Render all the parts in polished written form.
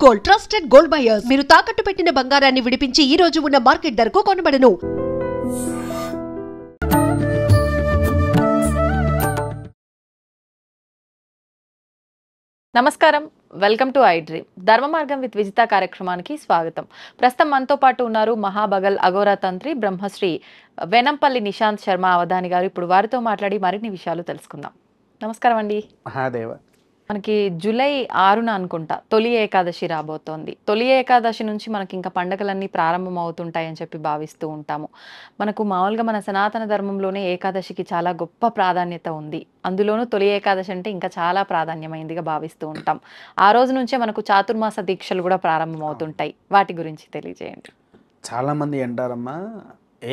Gold, trusted gold buyers. మీరు తాకట్టు పెట్టిన బంగారాన్ని విడిపించి ఈ రోజు ఉన్న మార్కెట్ ధరకు కొనబడను. నమస్కారం, వెల్కమ్ టు ఐ డ్రీమ్. ధర్మ మార్గం విత్ విజిత కార్యక్రమానికి స్వాగతం. ప్రస్తుతం మనతో పాటు ఉన్నారు మహాబగల్ అఘోరా తంత్రి బ్రహ్మశ్రీ వెనంపల్లి నిశాంత్ శర్మ అవధాని గారు. ఇప్పుడు వారితో మాట్లాడి మరిన్ని విషయాలు తెలుసుకుందాం. నమస్కారం అండి. మహాదేవ. మనకి జూలై 6న అనుకుంటా తొలి ఏకాదశి రాబోతోంది. తొలి ఏకాదశి నుంచి మనకి ఇంకా పండగలన్నీ ప్రారంభం అవుతుంటాయని చెప్పి భావిస్తూ ఉంటాము. మనకు మామూలుగా మన సనాతన ధర్మంలోనే ఏకాదశికి చాలా గొప్ప ప్రాధాన్యత ఉంది. అందులోనూ తొలి ఏకాదశి అంటే ఇంకా చాలా ప్రాధాన్యమైందిగా భావిస్తూ ఉంటాం. ఆ రోజు నుంచే మనకు చాతుర్మాస దీక్షలు కూడా ప్రారంభం అవుతుంటాయి. వాటి గురించి తెలియజేయండి. చాలామంది అంటారమ్మా,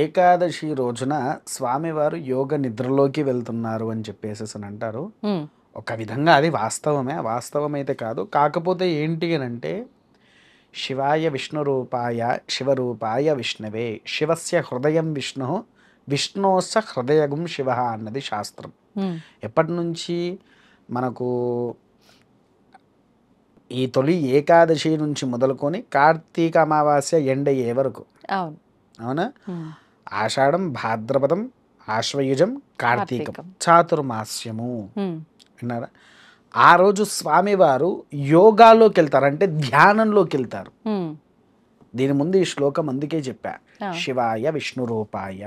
ఏకాదశి రోజున స్వామివారు యోగ నిద్రలోకి వెళ్తున్నారు అని చెప్పేసి అని అంటారు. ఒక విధంగా అది వాస్తవమే, వాస్తవమైతే కాదు. కాకపోతే ఏంటి అని అంటే, శివాయ విష్ణు రూపాయ శివరూపాయ విష్ణవే, శివస్య హృదయం విష్ణు, విష్ణోస్స హృదయగం శివ అన్నది శాస్త్రం. ఎప్పటి నుంచి మనకు ఈ తొలి ఏకాదశి నుంచి మొదలుకొని కార్తీక అమావాస్య ఎండయ్యే వరకు, అవునా, ఆషాఢం, భాద్రపదం, ఆశ్వయుజం, కార్తీకం, చాతుర్మాస్యము విన్నారా? ఆ రోజు స్వామివారు యోగాలోకి వెళ్తారు, అంటే ధ్యానంలోకి వెళ్తారు. దీని ముందు ఈ శ్లోకం అందుకే చెప్పా, శివాయ విష్ణు రూపాయ.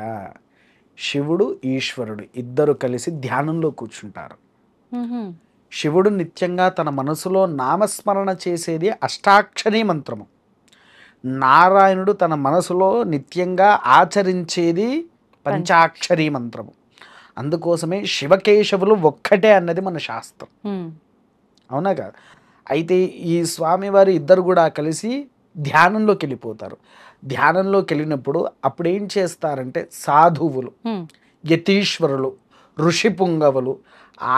శివుడు ఈశ్వరుడు ఇద్దరు కలిసి ధ్యానంలో కూర్చుంటారు. శివుడు నిత్యంగా తన మనసులో నామస్మరణ చేసేది అష్టాక్షరీ మంత్రము. నారాయణుడు తన మనసులో నిత్యంగా ఆచరించేది పంచాక్షరీ మంత్రము. అందుకోసమే శివకేశవులు ఒక్కటే అన్నది మన శాస్త్రం, అవునా కాదు? అయితే ఈ స్వామివారి ఇద్దరు కూడా కలిసి ధ్యానంలోకి వెళ్ళిపోతారు. ధ్యానంలోకి వెళ్ళినప్పుడు అప్పుడు ఏం చేస్తారంటే, సాధువులు, యతీశ్వరులు, ఋషి పుంగవులు,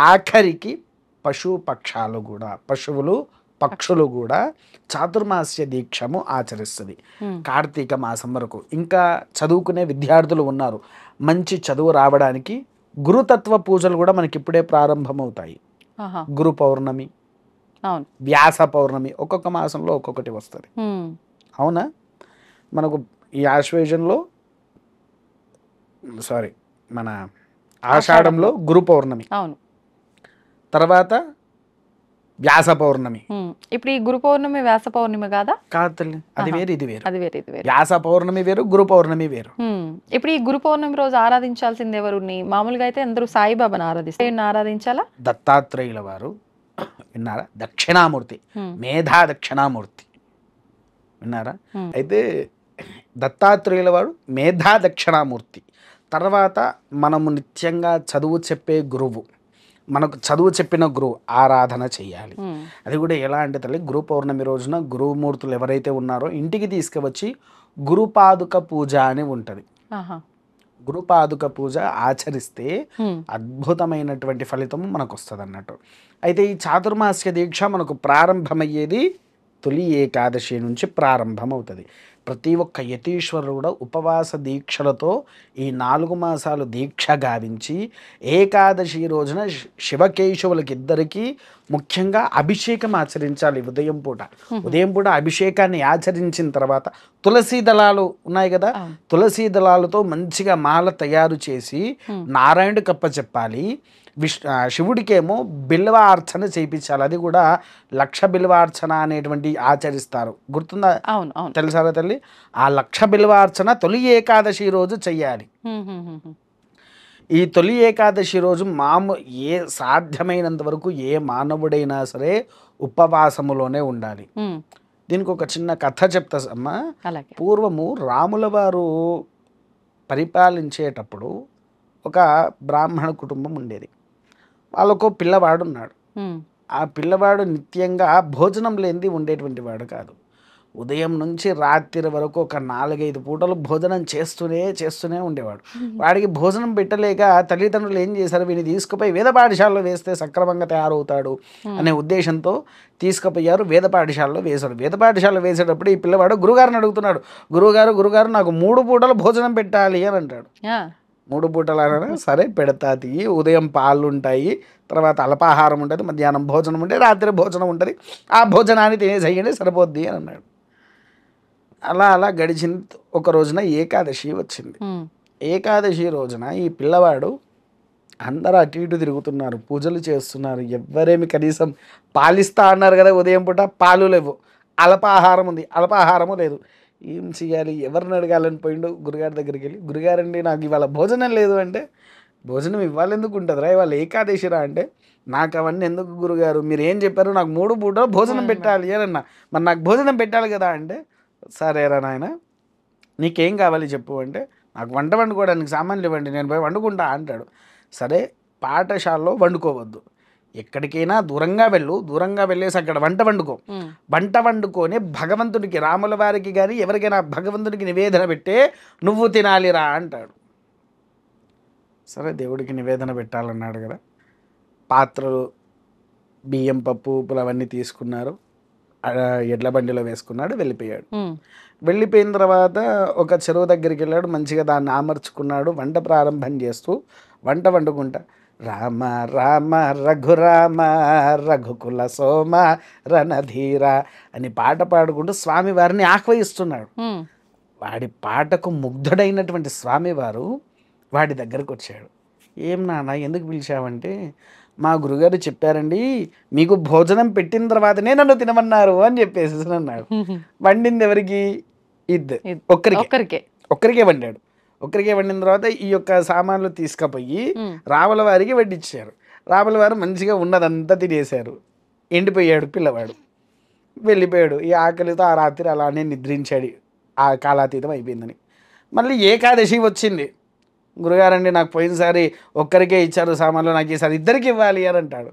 ఆఖరికి పశువులు పక్షులు కూడా చాతుర్మాస్య దీక్షము ఆచరిస్తుంది కార్తీక మాసం వరకు. ఇంకా చదువుకునే విద్యార్థులు ఉన్నారు, మంచి చదువు రావడానికి గురుతత్వ పూజలు కూడా మనకి ఇప్పుడే ప్రారంభమవుతాయి. గురు పౌర్ణమి, వ్యాస పౌర్ణమి, ఒక్కొక్క మాసంలో ఒక్కొక్కటి వస్తుంది, అవునా? మనకు ఈ ఆశ్వేజంలో మన ఆషాఢంలో గురు పౌర్ణమి, తర్వాత వ్యాస పౌర్ణమి. ఇప్పుడు ఈ గురు పౌర్ణమి వ్యాస పౌర్ణమి కాదా? కాదు తల్లి, అది వేరు ఇది వేరు. అది వేరు ఇది వేరు. వ్యాస పౌర్ణమి వేరు, గురు పౌర్ణమి వేరు. ఇప్పుడు ఈ గురు పౌర్ణమి రోజు ఆరాధించాల్సింది ఎవరుని? మామూలుగా అయితే అందరూ సాయిబాబాను ఆరాధించాలా? దత్తాత్రేయుల వారు విన్నారా? దక్షిణామూర్తి, మేధా దక్షిణామూర్తి విన్నారా? అయితే దత్తాత్రేయుల వారు మేధా దక్షిణామూర్తి. తర్వాత మనము నిత్యంగా చదువు చెప్పే గురువు, మనకు చదువు చెప్పిన గురువు ఆరాధన చేయాలి. అది కూడా ఎలా అంటే తల్లి, గురు పౌర్ణమి రోజున గురుమూర్తులు ఎవరైతే ఉన్నారో ఇంటికి తీసుకువచ్చి గురుపాదుక పూజ అని ఉంటుంది. గురుపాదుక పూజ ఆచరిస్తే అద్భుతమైనటువంటి ఫలితం మనకు వస్తుంది అన్నట్టు. అయితే ఈ చాతుర్మాస్య దీక్ష మనకు ప్రారంభమయ్యేది తొలి ఏకాదశి నుంచి ప్రారంభమవుతుంది. ప్రతి ఒక్క యతీశ్వరుడు కూడా ఉపవాస దీక్షలతో ఈ 4 మాసాలు దీక్ష గావించి ఏకాదశి రోజున శివకేశవులకి ఇద్దరికీ ముఖ్యంగా అభిషేకం ఆచరించాలి. ఉదయం పూట అభిషేకాన్ని ఆచరించిన తర్వాత తులసీ దళాలు ఉన్నాయి కదా, తులసీ దళాలతో మంచిగా మాల తయారు చేసి నారాయణుడి కప్ప చెప్పాలి. శివుడికేమో బిల్వ అర్చన చేయించాలి. అది కూడా 1,00,000 బిల్వార్చన అనేటువంటి ఆచరిస్తారు, గుర్తుందా? తెలుసారా తల్లి? ఆ 1,00,000 బిల్వార్చన తొలి ఏకాదశి రోజు చెయ్యాలి. ఈ తొలి ఏకాదశి రోజు ఏ సాధ్యమైనంత వరకు ఏ మానవుడైనా సరే ఉపవాసములోనే ఉండాలి. దీనికి ఒక చిన్న కథ చెప్తా అమ్మా. పూర్వము రాముల వారు పరిపాలించేటప్పుడు ఒక బ్రాహ్మణ కుటుంబం ఉండేది. వాళ్ళకు పిల్లవాడు ఉన్నాడు. ఆ పిల్లవాడు నిత్యంగా భోజనం లేనిది ఉండేటువంటి వాడు కాదు. ఉదయం నుంచి రాత్రి వరకు ఒక 4-5 పూటలు భోజనం చేస్తూనే ఉండేవాడు. వాడికి భోజనం పెట్టలేక తల్లిదండ్రులు ఏం చేశారు, వీడిని తీసుకుపోయి వేద పాఠశాలలో వేస్తే సక్రమంగా తయారవుతాడు అనే ఉద్దేశంతో తీసుకుపోయారు. వేద పాఠశాలలో వేశారు. వేద పాఠశాలలో వేసేటప్పుడు ఈ పిల్లవాడు గురుగారిని అడుగుతున్నాడు, గురుగారు నాకు 3 పూటలు భోజనం పెట్టాలి అని అంటాడు. 3 పూటలు అనగా సరే పెడతా తీయి, ఉదయం పాలు ఉంటాయి, తర్వాత అల్పాహారం ఉంటుంది, మధ్యాహ్నం భోజనం ఉంటుంది, రాత్రి భోజనం ఉంటుంది. ఆ భోజనాన్ని తినేసేయండి సరిపోద్ది అని అన్నాడు. అలా అలా గడిచిన ఒక రోజున ఏకాదశి వచ్చింది. ఏకాదశి రోజున ఈ పిల్లవాడు అందరూ అటు ఇటు తిరుగుతున్నారు, పూజలు చేస్తున్నారు. ఎవ్వరేమి కనీసం పాలిస్తా అన్నారు కదా ఉదయం పూట, పాలు లేవు. అల్పాహారం ఉంది, అల్పాహారము లేదు. ఏం చేయాలి, ఎవరిని అడగాలని పోయిండు గురుగారి దగ్గరికి వెళ్ళి, గురుగారండి నాకు ఇవాళ భోజనం లేదు అంటే, భోజనం ఇవ్వాలి ఎందుకు ఉంటుందిరా, ఇవాళ ఏకాదశిరా అంటే, నాకు అవన్నీ ఎందుకు గురుగారు, మీరు ఏం చెప్పారు, నాకు 3 పూటలు భోజనం పెట్టాలి అని అన్నా. మరి నాకు భోజనం పెట్టాలి కదా అంటే, సరేరా నాయన నీకేం కావాలి చెప్పు అంటే, నాకు వంట వండుకోవడానికి సామాన్లు ఇవ్వండి, నేను పోయి వండుకుంటా అంటాడు. సరే పాఠశాలలో వండుకోవద్దు, ఎక్కడికైనా దూరంగా వెళ్ళు, దూరంగా వెళ్ళేసి అక్కడ వంట వండుకొని భగవంతుడికి, రాముల వారికి కానీ ఎవరికైనా భగవంతుడికి నివేదన పెట్టే నువ్వు తినాలిరా అంటాడు. సరే దేవుడికి నివేదన పెట్టాలన్నాడు కదా, పాత్రలు బియ్యం పప్పు ఉప్పులు అవన్నీ తీసుకున్నారు, ఎడ్ల బండిలో వేసుకున్నాడు, వెళ్ళిపోయాడు. వెళ్ళిపోయిన తర్వాత ఒక చెరువు దగ్గరికి వెళ్ళాడు, మంచిగా దాన్ని ఆమర్చుకున్నాడు, వంట ప్రారంభం చేస్తూ వంట వండుకుంటా రామ రామ రఘురామ రఘుకుల సోమ రణధీర అని పాట పాడుకుంటూ స్వామివారిని ఆహ్వానిస్తున్నాడు. వాడి పాటకు ముగ్ధుడైనటువంటి స్వామివారు వాడి దగ్గరకు వచ్చాడు. ఏం నాన్న ఎందుకు పిలిచావంటే, మా గురుగారు చెప్పారండి మీకు భోజనం పెట్టిన తర్వాతనే నన్ను తినమన్నారు అని చెప్పేసి అన్నాడు. వండింది ఎవరికి? ఒక్కరికే వండాడు. ఒక్కరికే వండిన తర్వాత ఈ యొక్క సామాన్లు తీసుకుపోయి రాముల వారికి వడ్డించారు. రాముల వారు మంచిగా ఉన్నదంతా తినేశారు. ఎండిపోయాడు పిల్లవాడు, వెళ్ళిపోయాడు. ఈ ఆకలితో ఆ రాత్రి అలానే నిద్రించాడు, ఆ కాలాతీతం అయిపోయిందని. మళ్ళీ ఏకాదశి వచ్చింది. గురుగారండి నాకు పోయినసారి ఒక్కరికే ఇచ్చారు సామాన్లు, నాకు ఈసారి ఇద్దరికి ఇవ్వాలి అని అంటాడు.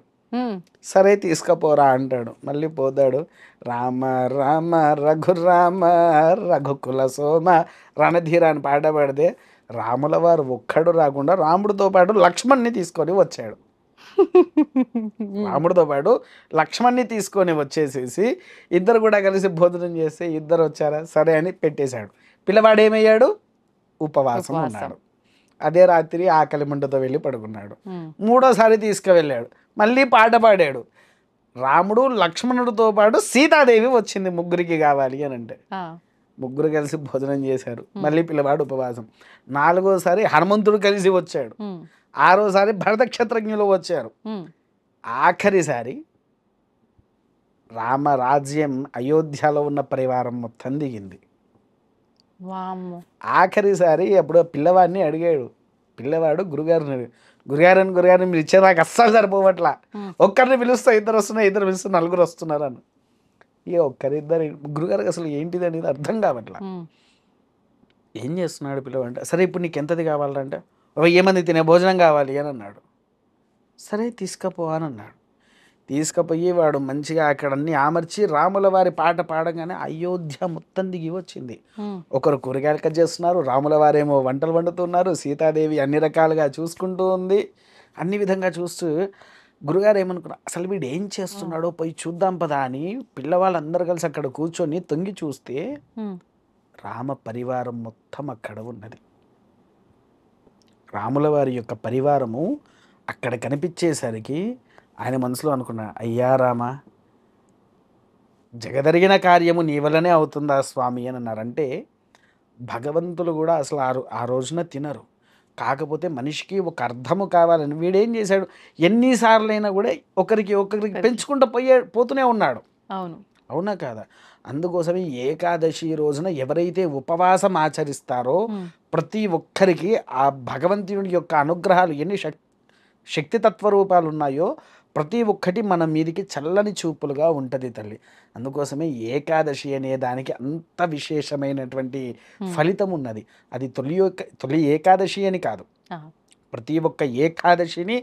సరే తీసుకుపోరా అంటాడు. మళ్ళీ పోతాడు, రామ రామ రఘురామ రఘుకుల సోమ రణధీర అని పాట పాడితే రాముల వారు ఒక్కడు రాకుండా రాముడితో పాటు లక్ష్మణ్ని తీసుకొని వచ్చాడు. రాముడితో పాటు లక్ష్మణ్ని తీసుకొని వచ్చేసేసి ఇద్దరు కూడా కలిసి భోజనం చేస్తే ఇద్దరు వచ్చారా సరే అని పెట్టేశాడు. పిల్లవాడు ఏమయ్యాడు? ఉపవాసం ఉన్నాడు. అదే రాత్రి ఆకలి మంటతో వెళ్ళి పడుకున్నాడు. మూడోసారి తీసుకువెళ్ళాడు, మళ్ళీ పాట పాడాడు. రాముడు లక్ష్మణుడితో పాటు సీతాదేవి వచ్చింది, ముగ్గురికి కావాలి అని అంటే ముగ్గురు కలిసి భోజనం చేశారు. మళ్ళీ పిల్లవాడు ఉపవాసం. నాలుగోసారి హనుమంతుడు కలిసి వచ్చాడు. ఆరోసారి భరతక్షత్రజ్ఞులు వచ్చారు. ఆఖరిసారి రామరాజ్యం అయోధ్యలో ఉన్న పరివారం మొత్తం దిగింది. ఆఖరిసారి అప్పుడు పిల్లవాడిని అడిగాడు. పిల్లవాడు గురుగారిని మీరు ఇచ్చే నాకు అస్సలు సరిపోవట్లా, ఒక్కరిని పిలుస్తా ఇద్దరు వస్తున్నారు, ఇద్దరు పిలుస్తూ నలుగురు వస్తున్నారు అని. ఇక ఒక్కరిద్దరు గురుగారికి అసలు ఏంటిది అనేది అర్థం కావట్లా. ఏం చేస్తున్నాడు పిల్లవాడు అంటే, సరే ఇప్పుడు నీకు ఎంతది కావాలంటే, 1000 మంది తినే భోజనం కావాలి అని అన్నాడు. సరే తీసుకపో అని అన్నాడు. తీసుకుపోయి వాడు మంచిగా అక్కడ అన్ని ఆమర్చి రాముల వారి పాట పాడగానే అయోధ్య మొత్తం దిగి వచ్చింది. ఒకరు కూరగాయలు కట్ చేస్తున్నారు, రాముల వారేమో వంటలు వండుతున్నారు, సీతాదేవి అన్ని రకాలుగా చూసుకుంటూ ఉంది. అన్ని విధంగా చూస్తూ గురుగారు ఏమనుకున్నారు, అసలు వీడు ఏం చేస్తున్నాడో పోయి చూద్దాం పదా అని పిల్లవాళ్ళందరూ కలిసి అక్కడ కూర్చొని తొంగి చూస్తే రామ పరివారం మొత్తం అక్కడ ఉన్నది. రాముల వారి యొక్క పరివారము అక్కడ కనిపించేసరికి ఆయన మనసులో అనుకున్నా, అయ్యా రామ జగదరిగిన కార్యము నీ వల్లనే అవుతుందా స్వామి అని అన్నారు. అంటే భగవంతులు కూడా అసలు ఆ రోజున తినరు, కాకపోతే మనిషికి ఒక అర్థము కావాలని వీడేం చేశాడు, ఎన్నిసార్లైనా కూడా ఒకరికి పెంచుకుంటూ పోతూనే ఉన్నాడు. అవునా కాదా? అందుకోసమే ఏకాదశి రోజున ఎవరైతే ఉపవాసం ఆచరిస్తారో ప్రతి ఒక్కరికి ఆ భగవంతుని యొక్క అనుగ్రహాలు ఎన్ని శక్తి తత్వరూపాలు ఉన్నాయో ప్రతి ఒక్కటి మన మీదికి చల్లని చూపులుగా ఉంటుంది తల్లి. అందుకోసమే ఏకాదశి అనే దానికి అంత విశేషమైనటువంటి ఫలితం ఉన్నది. అది తొలి ఏకాదశి అని కాదు, ప్రతి ఒక్క ఏకాదశిని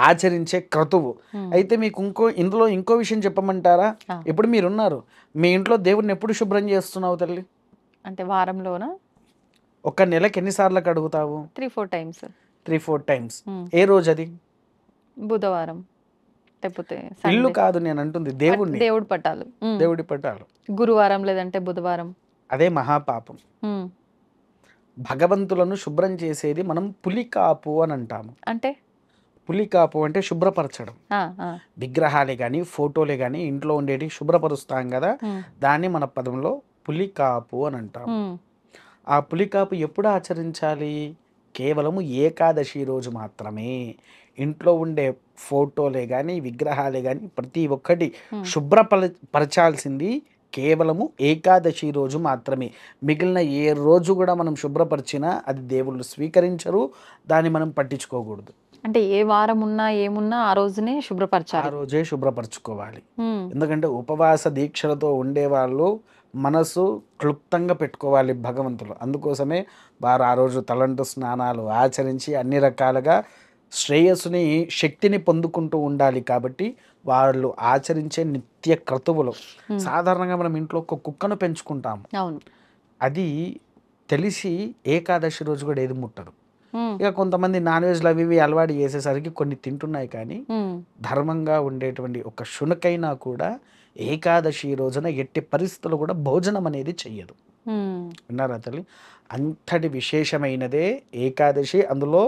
ఆచరించే క్రతువు. అయితే మీకు ఇందులో ఇంకో విషయం చెప్పమంటారా? ఇప్పుడు మీరున్నారు, మీ ఇంట్లో దేవుడిని ఎప్పుడు శుభ్రం చేస్తున్నావు తల్లి? అంటే వారంలోనా? ఒక నెలకి ఎన్నిసార్లు కడుగుతావు? 3-4 టైమ్స్. 3-4 టైమ్స్. ఏ రోజు అది? బుధవారం. లేకపోతే ఇల్లు కాదు నేను అంటుంది, దేవుడిని. దేవుడి పటాలు. దేవుడి పటాలు గురువారం లేదంటే బుధవారం. అదే మహాపాపం. భగవంతులను శుభ్రం చేసేది మనం పులికాపు అని అంటాము. అంటే పులికాపు అంటే శుభ్రపరచడం. ఆ, ఆ. విగ్రహాలే కానీ ఫోటోలే కానీ ఇంట్లో ఉండేటి శుభ్రపరుస్తాం కదా, దాన్ని మన పదంలో పులికాపు అని అంటాం. ఆ పులికాపు ఎప్పుడు ఆచరించాలి? కేవలము ఏకాదశి రోజు మాత్రమే. ఇంట్లో ఉండే ఫోటోలే కానీ విగ్రహాలే కానీ ప్రతి ఒక్కటి శుభ్రపరచాల్సింది కేవలము ఏకాదశి రోజు మాత్రమే. మిగిలిన ఏ రోజు కూడా మనం శుభ్రపరిచినా అది దేవుళ్ళు స్వీకరించరు, దాన్ని మనం పట్టించుకోకూడదు. అంటే ఏ వారం ఉన్నా ఏమున్నా ఆ రోజునే ఆ శుభ్రపరచాలి. రోజే శుభ్రపరచుకోవాలి. ఎందుకంటే ఉపవాస దీక్షలతో ఉండేవాళ్ళు మనసు క్లుప్తంగా పెట్టుకోవాలి భగవంతులు. అందుకోసమే వారు ఆ రోజు తలంటు స్నానాలు ఆచరించి అన్ని రకాలుగా శ్రేయస్సుని శక్తిని పొందుకుంటూ ఉండాలి. కాబట్టి వాళ్ళు ఆచరించే నిత్య క్రతువులు. సాధారణంగా మనం ఇంట్లో ఒక కుక్కను పెంచుకుంటాము, అవును. అది తెలిసి ఏకాదశి రోజు కూడా ఏది ముట్టదు. ఇక కొంతమంది నాన్ వెజ్లు అవి ఇవి అలవాటు చేసేసరికి కొన్ని తింటున్నాయి, కానీ ధర్మంగా ఉండేటువంటి ఒక శునకైనా కూడా ఏకాదశి రోజున ఎట్టి పరిస్థితులు కూడా భోజనం అనేది చెయ్యదు. విన్నారా తల్లి? అంతటి విశేషమైనదే ఏకాదశి. అందులో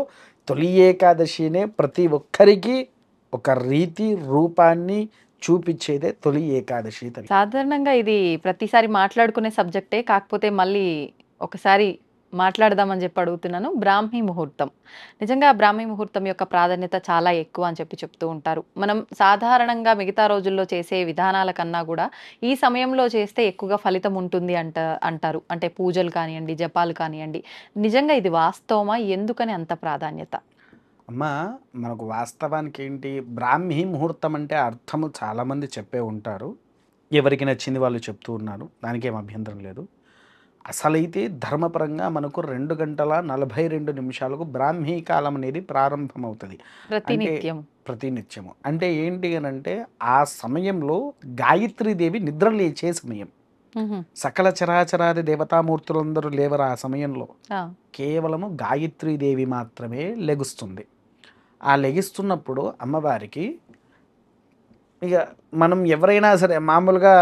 తొలి ఏకాదశినే ప్రతి ఒక్కరికి ఒక రీతి రూపాన్ని చూపించేదే తొలి ఏకాదశి తల్లి. సాధారణంగా ఇది ప్రతిసారి మాట్లాడుకునే సబ్జెక్టే, కాకపోతే మళ్ళీ ఒకసారి మాట్లాడదామని చెప్పి అడుగుతున్నాను. బ్రాహ్మీ ముహూర్తం, నిజంగా బ్రాహ్మీ ముహూర్తం యొక్క ప్రాధాన్యత చాలా ఎక్కువ అని చెప్పి చెప్తూ ఉంటారు. మనం సాధారణంగా మిగతా రోజుల్లో చేసే విధానాల కన్నా కూడా ఈ సమయంలో చేస్తే ఎక్కువగా ఫలితం ఉంటుంది అంటారు. అంటే పూజలు కానివ్వండి, జపాలు కానివ్వండి. నిజంగా ఇది వాస్తవమా? ఎందుకని అంత ప్రాధాన్యత? అమ్మా, మనకు వాస్తవానికి ఏంటి, బ్రాహ్మీ ముహూర్తం అంటే అర్థము చాలామంది చెప్పే ఉంటారు, ఎవరికి నచ్చింది వాళ్ళు చెప్తూ ఉన్నారు, దానికేం అభ్యంతరం లేదు. అసలైతే ధర్మపరంగా మనకు 2:42 బ్రాహ్మీ కాలం అనేది ప్రారంభమవుతుంది. ప్రతినిత్యము అంటే ఏంటి అని అంటే ఆ సమయంలో గాయత్రీదేవి నిద్ర లేచే సమయం. సకల చరాచరాది దేవతామూర్తులందరూ లేవరు ఆ సమయంలో. కేవలము గాయత్రీదేవి మాత్రమే లెగుస్తుంది. ఆ లెగిస్తున్నప్పుడు అమ్మవారికి, ఇక మనం ఎవరైనా సరే మామూలుగా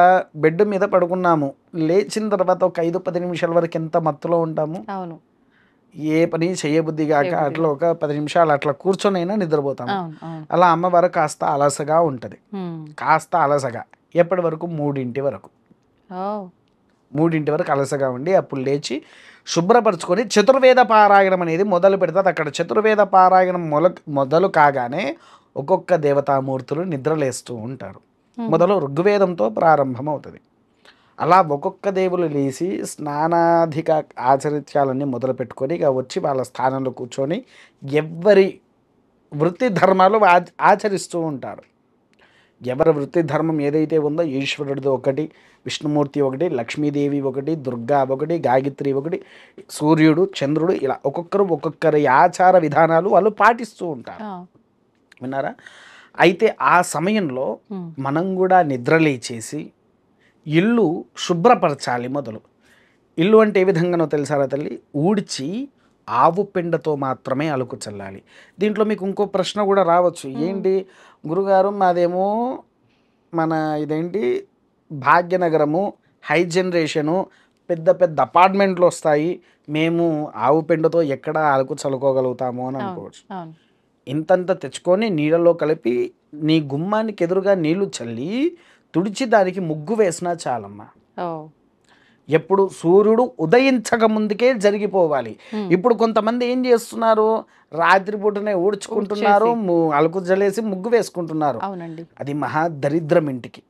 బెడ్ మీద పడుకున్నాము, లేచిన తర్వాత ఒక 5-10 నిమిషాల వరకు ఎంత మత్తులో ఉంటాము, అవును, ఏ పని చేయబుద్ధి కాక అట్లా ఒక 10 నిమిషాలు అట్లా కూర్చొనైనా నిద్రపోతాము. అలా అమ్మవారు కాస్త అలసగా ఉంటుంది. కాస్త అలసగా ఎప్పటి వరకు? 3 వరకు. 3 వరకు అలసగా ఉండి అప్పుడు లేచి శుభ్రపరచుకొని చతుర్వేద పారాయణం అనేది మొదలు పెడతారు. అక్కడ చతుర్వేద పారాయణం మొదలు కాగానే ఒక్కొక్క దేవతామూర్తులు నిద్రలేస్తూ ఉంటారు. మొదలు ఋగ్వేదంతో ప్రారంభం అవుతుంది. అలా ఒక్కొక్క దేవులు లేచి స్నానాధిక ఆచరిత్యాలన్నీ మొదలు పెట్టుకొని ఇక వచ్చి వాళ్ళ స్థానంలో కూర్చొని ఎవరి వృత్తి ధర్మాలు ఆచరిస్తూ ఉంటారు. ఎవరి వృత్తి ధర్మం ఏదైతే ఉందో, ఈశ్వరుడిది ఒకటి, విష్ణుమూర్తి ఒకటి, లక్ష్మీదేవి ఒకటి, దుర్గా ఒకటి, గాయత్రి ఒకటి, సూర్యుడు, చంద్రుడు, ఇలా ఒక్కొక్కరి ఆచార విధానాలు వాళ్ళు పాటిస్తూ ఉంటారు. విన్నారా? అయితే ఆ సమయంలో మనం కూడా నిద్రలేచేసి ఇల్లు శుభ్రపరచాలి. మొదలు ఇల్లు అంటే ఏ విధంగానో తెలుసారా తల్లి? ఊడ్చి ఆవు పెండతో మాత్రమే అలుకు చల్లాలి. దీంట్లో మీకు ఇంకో ప్రశ్న కూడా రావచ్చు, ఏంటి గురుగారు మాదేమో మన ఇదేంటి భాగ్యనగరము, హై జనరేషను, పెద్ద పెద్ద అపార్ట్మెంట్లు వస్తాయి, మేము ఆవు పెండతో ఎక్కడ అలుకు చల్లుకోగలుగుతాము అని అనుకోవచ్చు. ఇంతంత తెచ్చుకొని నీళ్ళలో కలిపి నీ గుమ్మానికి ఎదురుగా నీళ్లు చల్లి తుడిచి దానికి ముగ్గు వేసినా చాలమ్మా. ఎప్పుడు సూర్యుడు ఉదయించక ముందుకే జరిగిపోవాలి. ఇప్పుడు కొంతమంది ఏం చేస్తున్నారు, రాత్రిపూటనే ఊడ్చుకుంటున్నారు, అలుకు జలేసి ముగ్గు వేసుకుంటున్నారు. అది మహా దరిద్రం ఇంటికి.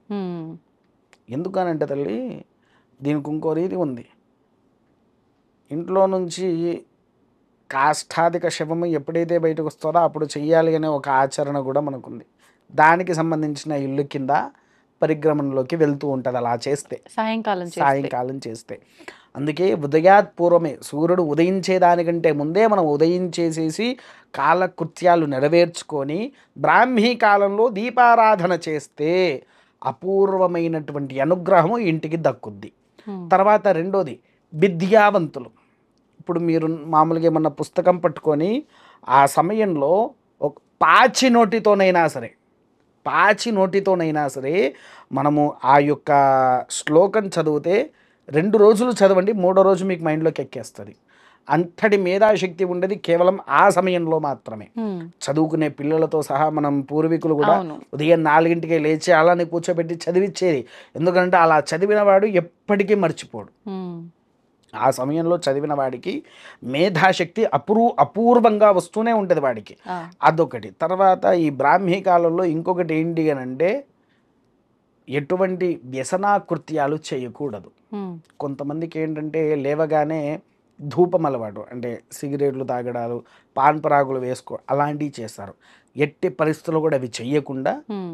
ఎందుకనంటే తల్లి, దీనికి ఇంకో రీతి ఉంది. ఇంట్లో నుంచి కాష్టాధిక శవము ఎప్పుడైతే బయటకు వస్తుందో అప్పుడు చెయ్యాలి అనే ఒక ఆచరణ కూడా మనకుంది. దానికి సంబంధించిన ఇల్లు కింద పరిక్రమణలోకి వెళ్తూ ఉంటుంది అలా చేస్తే, సాయంకాలం చేస్తే. అందుకే ఉదయాత్ పూర్వమే, సూర్యుడు ఉదయించేదానికంటే ముందే మనం ఉదయించేసేసి కాలకృత్యాలు నెరవేర్చుకొని బ్రాహ్మీ కాలంలో దీపారాధన చేస్తే అపూర్వమైనటువంటి అనుగ్రహము ఇంటికి దక్కుద్ది. తర్వాత రెండోది విద్యావంతులు. ఇప్పుడు మీరు మామూలుగా ఏమన్నా పుస్తకం పట్టుకొని ఆ సమయంలో ఒక పాచి నోటితోనైనా సరే మనము ఆ యొక్క శ్లోకం చదివితే 2 రోజులు చదవండి, 3వ రోజు మీకు మైండ్లోకి ఎక్కేస్తుంది. అంతటి మేధాశక్తి ఉండేది కేవలం ఆ సమయంలో మాత్రమే. చదువుకునే పిల్లలతో సహా మనం పూర్వీకులు కూడా ఉదయం 4 లేచి అలానే కూర్చోబెట్టి చదివించేది. ఎందుకంటే అలా చదివిన వాడు ఎప్పటికీ మర్చిపోడు. ఆ సమయంలో చదివిన వాడికి మేధాశక్తి అపూర్వంగా వస్తూనే ఉంటుంది వాడికి. అదొకటి. తర్వాత ఈ బ్రాహ్మీ కాలంలో ఇంకొకటి ఏంటి అని అంటే ఎటువంటి వ్యసనాకృత్యాలు చేయకూడదు. కొంతమందికి ఏంటంటే లేవగానే ధూపం అలవాటు, అంటే సిగరెట్లు తాగడాలు, పాన్ పరాగులు వేసుకో అలాంటివి చేస్తారు. ఎట్టి పరిస్థితుల్లో కూడా అవి చెయ్యకుండా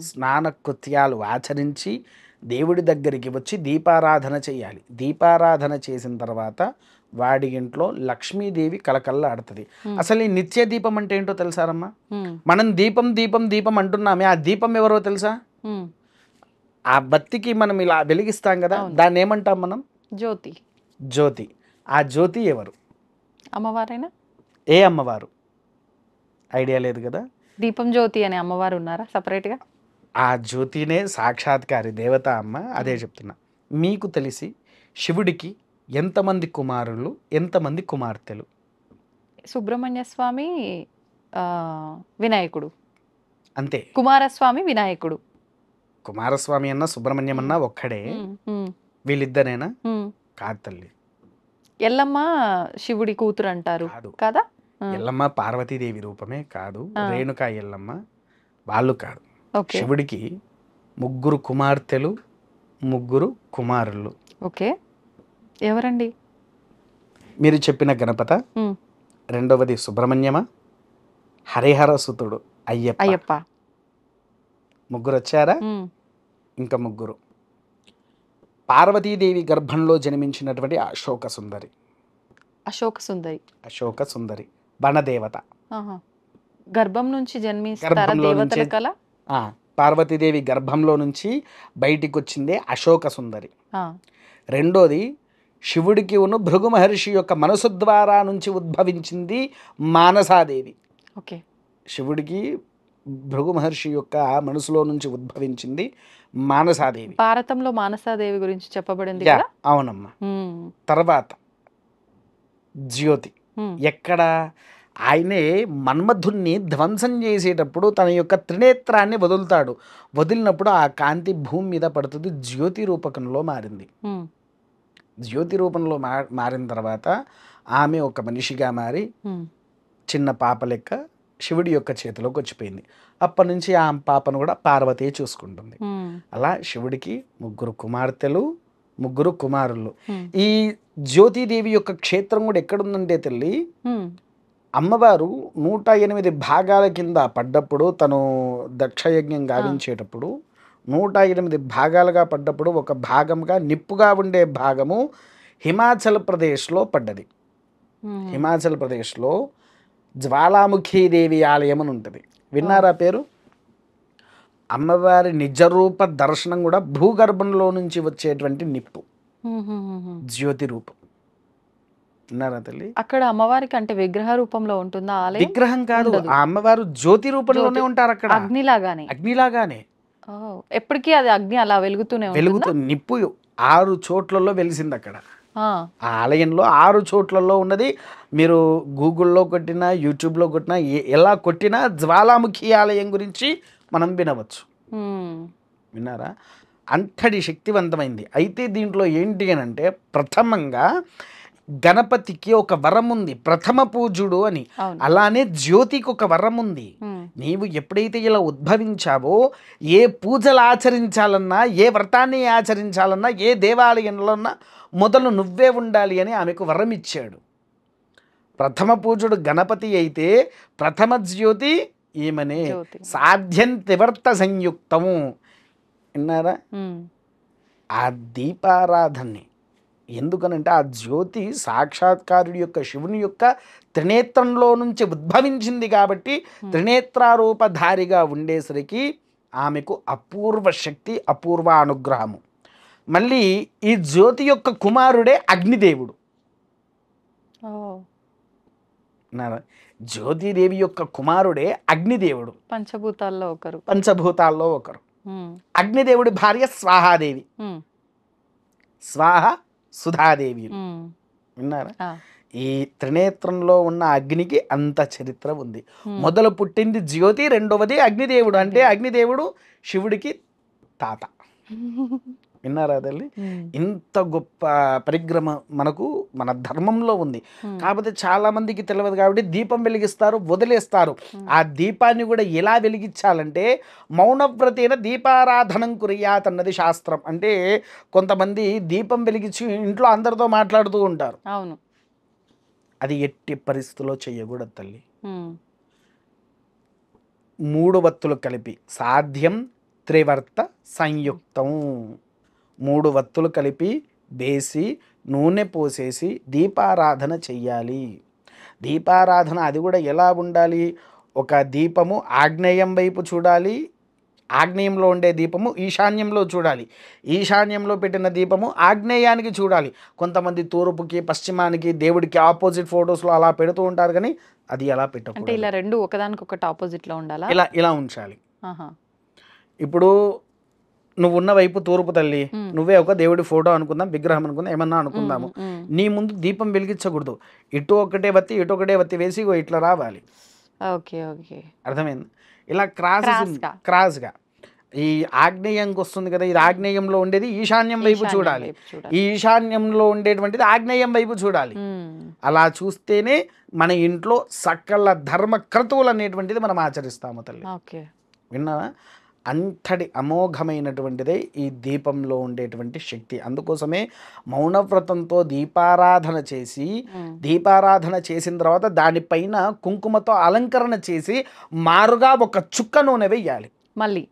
స్నాన కృత్యాలు ఆచరించి దేవుడి దగ్గరికి వచ్చి దీపారాధన చేయాలి. దీపారాధన చేసిన తర్వాత వాడి ఇంట్లో లక్ష్మీదేవి కలకల్లాడుతుంది. అసలు ఈ నిత్య దీపం అంటే ఏంటో తెలుసారమ్మా? మనం దీపం దీపం దీపం అంటున్నామే, ఆ దీపం ఎవరో తెలుసా? ఆ బత్తికి మనం ఇలా వెలిగిస్తాం కదా, దాన్ని ఏమంటాం మనం? జ్యోతి. జ్యోతి. ఆ జ్యోతి ఎవరు? అమ్మవారైనా? ఏ అమ్మవారు? ఐడియా లేదు కదా. దీపం జ్యోతి అనే అమ్మవారు ఉన్నారా సపరేట్గా? ఆ జ్యోతినే సాక్షాత్కారి దేవత అమ్మ. అదే చెప్తున్నా. మీకు తెలిసి శివుడికి ఎంతమంది కుమారులు, ఎంతమంది కుమార్తెలు? సుబ్రహ్మణ్య స్వామి, వినాయకుడు అంతే. కుమారస్వామి, వినాయకుడు. కుమారస్వామి అన్న సుబ్రహ్మణ్యం అన్న ఒక్కడే. వీళ్ళిద్దరేనా? కాదు తల్లి. ఎల్లమ్మ శివుడి కూతురు అంటారు కదా. ఎల్లమ్మ పార్వతీదేవి రూపమే కాదు. రేణుకా ఎల్లమ్మ వాళ్ళు కాదు. శివుడికి 3 కుమార్తెలు, 3 కుమారులు. ఓకే, ఎవరండి? మీరు చెప్పిన గణపత, రెండవది సుబ్రహ్మణ్యమ, హరిహర సుతుడు అయ్యప్ప. 3 వచ్చారా? ఇంకా 3. పార్వతీదేవి గర్భంలో జన్మించినటువంటి అశోక సుందరి వనదేవత. గర్భం నుంచి జన్మిస్తారా దేవతల కల? పార్వతీదేవి గర్భంలో నుంచి బయటికి వచ్చిందే అశోక సుందరి. రెండోది శివుడికి ఉన్న భృగు మహర్షి యొక్క మనసు ద్వారా నుంచి ఉద్భవించింది మానసాదేవి. శివుడికి భృగు మహర్షి యొక్క మనసులో నుంచి ఉద్భవించింది మానసాదేవి. భారతంలో మానసాదేవి గురించి చెప్పబడింది. అవునమ్మా. తర్వాత జ్యోతి. ఎక్కడ? ఆయనే మన్మధుణ్ణి ధ్వంసం చేసేటప్పుడు తన యొక్క త్రినేత్రాన్ని వదులుతాడు. వదిలినప్పుడు ఆ కాంతి భూమి మీద పడుతుంది, జ్యోతి రూపకంలో మారింది. జ్యోతి రూపంలో మారిన తర్వాత ఆమె ఒక మనిషిగా మారి చిన్న పాప లెక్క శివుడి యొక్క చేతిలోకి వచ్చిపోయింది. అప్పటి నుంచి ఆ పాపను కూడా పార్వతి చూసుకుంటుంది. అలా శివుడికి 3 కుమార్తెలు, 3 కుమారులు. ఈ జ్యోతిదేవి యొక్క క్షేత్రం కూడా ఎక్కడుందంటే తల్లి, అమ్మవారు 108 భాగాల కింద పడ్డప్పుడు, తను దక్షయజ్ఞం గావించేటప్పుడు 108 భాగాలుగా పడ్డప్పుడు ఒక భాగంగా నిప్పుగా ఉండే భాగము హిమాచల్ ప్రదేశ్లో పడ్డది. హిమాచల్ ప్రదేశ్లో జ్వాలాముఖీదేవి ఆలయం అని ఉంటుంది. విన్నారా పేరు? అమ్మవారి నిజరూప దర్శనం కూడా భూగర్భంలో నుంచి వచ్చేటువంటి నిప్పు, జ్యోతి రూపం. విన్నారా తల్లి? అక్కడ అమ్మవారికి అంటే విగ్రహ రూపంలో ఉంటుందా ఆలయం? విగ్రహం కాదు, ఆ అమ్మవారు జ్యోతి రూపంలోనే ఉంటారు అక్కడ. అగ్నిలాగానే. ఎప్పటికీ అది అగ్ని అలా వెలుగుతూ నిప్పు 6 చోట్లలో వెలిసింది అక్కడ. ఆ ఆలయంలో 6 చోట్లలో ఉన్నది. మీరు గూగుల్లో కొట్టినా, యూట్యూబ్లో కొట్టినా, ఎలా కొట్టినా జ్వాలాముఖి ఆలయం గురించి మనం వినవచ్చు. విన్నారా? అంతటి శక్తివంతమైంది. అయితే దీంట్లో ఏంటి అని అంటే, ప్రథమంగా గణపతికి ఒక వరం ఉంది, ప్రథమ పూజుడు అని. అలానే జ్యోతికి ఒక వరం ఉంది. నీవు ఎప్పుడైతే ఇలా ఉద్భవించావో, ఏ పూజలు ఆచరించాలన్నా, ఏ వ్రతాన్ని ఆచరించాలన్నా, ఏ దేవాలయంలో మొదలు నువ్వే ఉండాలి అని ఆమెకు వరం ఇచ్చాడు. ప్రథమ పూజుడు గణపతి అయితే ప్రథమ జ్యోతి ఈమెనే. సాధ్యం త్రివర్త సంయుక్తము. విన్నారా? ఆ దీపారాధనని ఎందుకనంటే ఆ జ్యోతి సాక్షాత్కారుడి యొక్క శివుని యొక్క త్రినేత్రంలో నుంచి ఉద్భవించింది కాబట్టి త్రినేత్రారూపధారిగా ఉండేసరికి ఆమెకు అపూర్వ శక్తి, అపూర్వ అనుగ్రహము. మళ్ళీ ఈ జ్యోతి యొక్క కుమారుడే అగ్నిదేవుడు. జ్యోతిదేవి యొక్క కుమారుడే అగ్నిదేవుడు. పంచభూతాల్లో ఒకరు. అగ్నిదేవుడి భార్య స్వాహాదేవి, స్వాహ సుధాదేవి. విన్నారా? ఈ త్రినేత్రంలో ఉన్న అగ్నికి అంత చరిత్ర ఉంది. మొదలు పుట్టింది జ్యోతి, రెండవది అగ్నిదేవుడు. అంటే అగ్నిదేవుడు శివుడికి తాత. విన్నారా తల్లి? ఇంత గొప్ప పరిగ్రమ మనకు మన ధర్మంలో ఉంది. కాకపోతే చాలా మందికి తెలియదు కాబట్టి దీపం వెలిగిస్తారు, వదిలేస్తారు. ఆ దీపాన్ని కూడా ఎలా వెలిగించాలంటే మౌనవ్రతేన దీపారాధనం కుర్యాత్ అన్నది శాస్త్రం. అంటే కొంతమంది దీపం వెలిగించి ఇంట్లో అందరితో మాట్లాడుతూ ఉంటారు. అవును. అది ఎట్టి పరిస్థితుల్లో చేయకూడదు తల్లి. 3 వత్తులు కలిపి సాధ్యం త్రివర్త సంయుక్తం. 3 వత్తులు కలిపి వేసి నూనె పోసేసి దీపారాధన చెయ్యాలి. దీపారాధన అది కూడా ఎలా ఉండాలి? ఒక దీపము ఆగ్నేయం వైపు చూడాలి, ఆగ్నేయంలో ఉండే దీపము ఈశాన్యంలో చూడాలి, ఈశాన్యంలో పెట్టిన దీపము ఆగ్నేయానికి చూడాలి. కొంతమంది తూర్పుకి పశ్చిమానికి దేవుడికి ఆపోజిట్ ఫొటోస్లో అలా పెడుతూ ఉంటారు, కానీ అది ఎలా అంటే పెట్టకూడదు. ఇలా రెండు ఒకదానికొకటి ఆపోజిట్ లో ఉండాలా? ఇలా ఉంచాలి. ఆహా. ఇప్పుడు నువ్వు ఉన్న వైపు తూర్పు తల్లి, నువ్వే ఒక దేవుడి ఫోటో అనుకుందాం, విగ్రహం అనుకుందాం, ఏమన్నా అనుకుందాము. నీ ముందు దీపం వెలిగించకూడదు. ఇటు ఒకటే వత్తి వేసి ఇగో ఇట్లా రావాలి. ఓకే ఓకే, అర్థమైంది? ఇలా క్రాస్గా ఈ ఆగ్నేయంకి వస్తుంది కదా, ఇది ఆగ్నేయంలో ఉండేది ఈశాన్యం వైపు చూడాలి, ఈ ఈశాన్యంలో ఉండేటువంటిది ఆగ్నేయం వైపు చూడాలి. అలా చూస్తేనే మన ఇంట్లో సకల ధర్మ క్రతువులు అనేటువంటిది మనం ఆచరిస్తాము తల్లి. విన్నావా? అంతటి అమోఘమైనటువంటిదే ఈ దీపంలో ఉండేటువంటి శక్తి. అందుకోసమే మౌనవ్రతంతో దీపారాధన చేసి, దీపారాధన చేసిన తర్వాత దానిపైన కుంకుమతో అలంకరణ చేసి మారుగా ఒక చుక్క నూనె వేయాలి. మళ్ళీ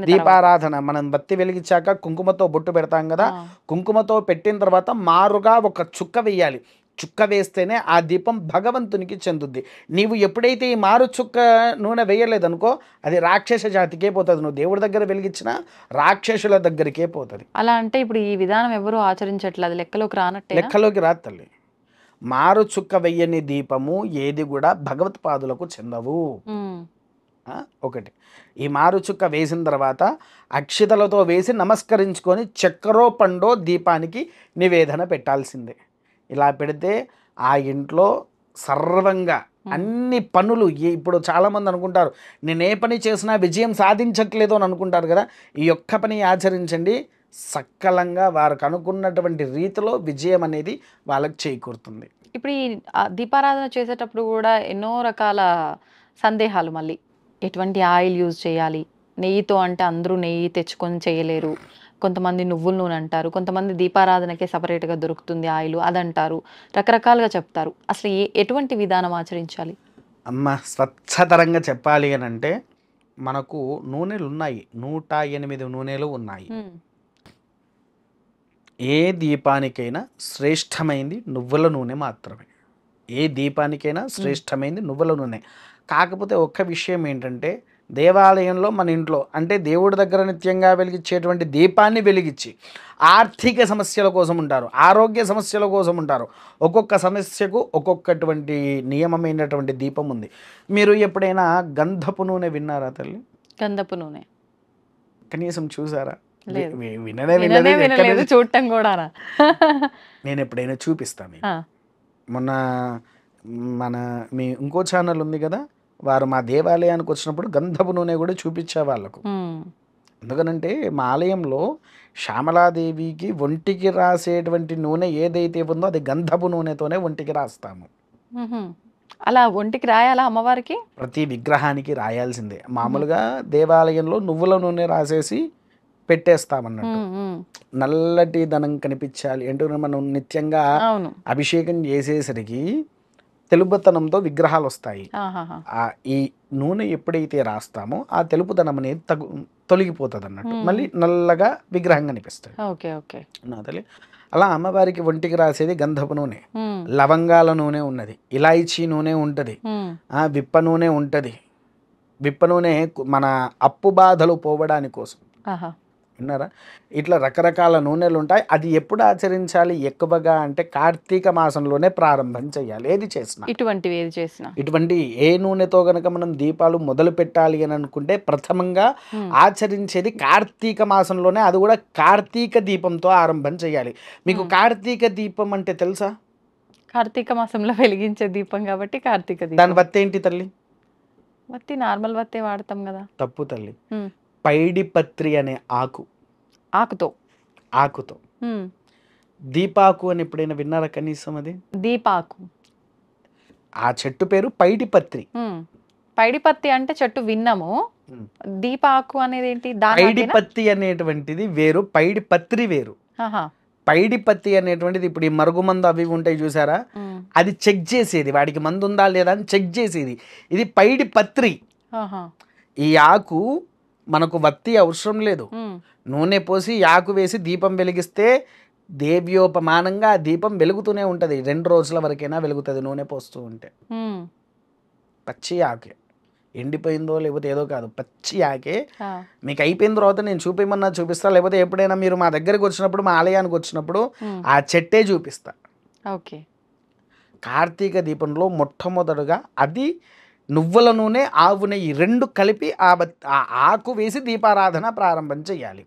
దీపారాధన మనం బత్తి వెలిగించాక కుంకుమతో బొట్టు పెడతాం కదా, కుంకుమతో పెట్టిన తర్వాత మారుగా ఒక చుక్క వేయాలి. చుక్క వేస్తేనే ఆ దీపం భగవంతునికి చెందుద్ది. నీవు ఎప్పుడైతే ఈ మారు చుక్క నూనె వేయలేదనుకో, అది రాక్షస జాతికే పోతుంది. నువ్వు దేవుడి దగ్గర వెలిగించిన రాక్షసుల దగ్గరికే పోతుంది. అలా అంటే ఇప్పుడు ఈ విధానం ఎవరు ఆచరించట్లేదు, లెక్కలోకి రానట్టే. లెక్కలోకి రాదు తల్లి. మారు చుక్క వెయ్యని దీపము ఏది కూడా భగవత్పాదులకు చెందవు. ఒకటి, ఈ మారు చుక్క వేసిన తర్వాత అక్షితలతో వేసి నమస్కరించుకొని చక్కెరో పండో దీపానికి నివేదన పెట్టాల్సిందే. ఇలా పెడితే ఆ ఇంట్లో సర్వంగా అన్ని పనులు, ఇప్పుడు చాలామంది అనుకుంటారు నేను ఏ పని చేసినా విజయం సాధించట్లేదు అని అనుకుంటారు కదా, ఈ ఒక్క పని ఆచరించండి, సక్కలంగా వారికి అనుకున్నటువంటి రీతిలో విజయం అనేది వాళ్ళకి చేకూరుతుంది. ఇప్పుడు ఈ దీపారాధన చేసేటప్పుడు కూడా ఎన్నో రకాల సందేహాలు, మళ్ళీ ఎటువంటి ఆయిల్ యూజ్ చేయాలి, నెయ్యితో అంటే అందరూ నెయ్యి తెచ్చుకొని చేయలేరు, కొంతమంది నువ్వుల నూనె అంటారు, కొంతమంది దీపారాధనకే సపరేట్గా దొరుకుతుంది ఆయిల్ అదంటారు, రకరకాలుగా చెప్తారు. అసలు ఎటువంటి విధానం ఆచరించాలి? అమ్మ, స్వచ్ఛతరంగా చెప్పాలి అని అంటే మనకు నూనెలు ఉన్నాయి, 108 నూనెలు ఉన్నాయి. ఏ దీపానికైనా శ్రేష్టమైంది నువ్వుల నూనె మాత్రమే. ఏ దీపానికైనా శ్రేష్టమైంది నువ్వుల నూనె. కాకపోతే ఒక్క విషయం ఏంటంటే, దేవాలయంలో మన ఇంట్లో అంటే దేవుడి దగ్గర నిత్యంగా వెలిగించేటువంటి దీపాన్ని వెలిగించి ఆర్థిక సమస్యల కోసం ఉంటారు, ఆరోగ్య సమస్యల కోసం ఉంటారు. ఒక్కొక్క సమస్యకు ఒక్కొక్కటువంటి నియమమైనటువంటి దీపం ఉంది. మీరు ఎప్పుడైనా గంధపు నూనె విన్నారా తల్లి? గంధపు నూనె కనీసం చూసారా? చూడటం కూడా. నేను ఎప్పుడైనా చూపిస్తాను. మొన్న మీ ఇంకో ఛానల్ ఉంది కదా, వారు మా దేవాలయానికి వచ్చినప్పుడు గంధపు నూనె కూడా చూపించే వాళ్ళకు. ఎందుకనంటే మా ఆలయంలో శ్యామలాదేవికి ఒంటికి రాసేటువంటి నూనె ఏదైతే ఉందో అది గంధపు నూనెతోనే ఒంటికి రాస్తాము. అలా ఒంటికి రాయాలా అమ్మవారికి? ప్రతి విగ్రహానికి రాయాల్సిందే. మామూలుగా దేవాలయంలో నువ్వుల నూనె రాసేసి పెట్టేస్తామన్నట్టు. నల్లటి ధనం కనిపించాలి అంటే మనం నిత్యంగా అభిషేకం చేసేసరికి తెలుపుదనంతో విగ్రహాలు వస్తాయి. ఈ నూనె ఎప్పుడైతే రాస్తామో ఆ తెలుపుదనం అనేది తొలగిపోతుంది అన్నట్టు, మళ్ళీ నల్లగా విగ్రహం కనిపిస్తుంది. అలా అమ్మవారికి ఒంటికి రాసేది గంధపు నూనె, లవంగాల నూనె ఉన్నది, ఇలాయచీ నూనె ఉంటుంది, విప్ప నూనె ఉంటుంది. విప్ప నూనె మన అప్పు బాధలు పోవడానికి కోసం. విన్నారా? ఇట్లా రకరకాల నూనెలు ఉంటాయి. అది ఎప్పుడు ఆచరించాలి ఎక్కువగా అంటే కార్తీక మాసంలోనే ప్రారంభం చేయాలి. ఏది చేసినా ఇటువంటి ఏ నూనెతో గనక మనం దీపాలు మొదలు పెట్టాలి అని అనుకుంటే ప్రథమంగా ఆచరించేది కార్తీక మాసంలోనే, అది కూడా కార్తీక దీపంతో ఆరంభం చేయాలి. మీకు కార్తీక దీపం అంటే తెలుసా? కార్తీక మాసంలో వెలిగించే దీపం కాబట్టి కార్తీక దాని దీపం. వత్తి ఏంటి తల్లి? వత్తి నార్మల్ వత్తే వాడతాం కదా. తప్పు తల్లి. ఉమ్. పైడిపత్రి అనే ఆకుతో. ఆకుతో. ఉమ్. దీపాకు అని ఎప్పుడైనా విన్నారా కనీసం? అది దీపాకు. ఆ చెట్టు పేరు పైడిపత్రి. ఉమ్. పైడిపత్తి అంటే చెట్టు విన్నాము. ఉమ్. దీపాకు అనేది ఏంటి? దాని పైడిపత్తి అనేటువంటిది వేరు, పైడిపత్రి వేరు. పైడిపత్తి అనేటువంటిది ఇప్పుడు ఈ మరుగుమందు అవి ఉంటాయి చూసారా, అది చెక్ చేసేది, వాడికి మందు ఉందా లేదా అని చెక్ చేసేది. ఇది పైడిపత్రి. ఈ ఆకు మనకు వత్తి అవసరం లేదు, నూనె పోసి ఆకు వేసి దీపం వెలిగిస్తే దేవ్యోపమానంగా ఆ దీపం వెలుగుతూనే ఉంటుంది. 2 రోజుల వరకైనా వెలుగుతుంది నూనె పోస్తూ ఉంటే. పచ్చి ఆకే, ఎండిపోయిందో లేకపోతే ఏదో కాదు, పచ్చి ఆకే. మీకు అయిపోయిన తర్వాత నేను చూపించమన్నా చూపిస్తా, లేకపోతే ఎప్పుడైనా మీరు మా దగ్గరికి వచ్చినప్పుడు, మా ఆలయానికి వచ్చినప్పుడు ఆ చెట్టే చూపిస్తా. ఓకే. కార్తీక దీపంలో మొట్టమొదటగా అది నువ్వుల నూనె, ఆవు నెయ్యి 2 కలిపి ఆ ఆకు వేసి దీపారాధన ప్రారంభం చేయాలి.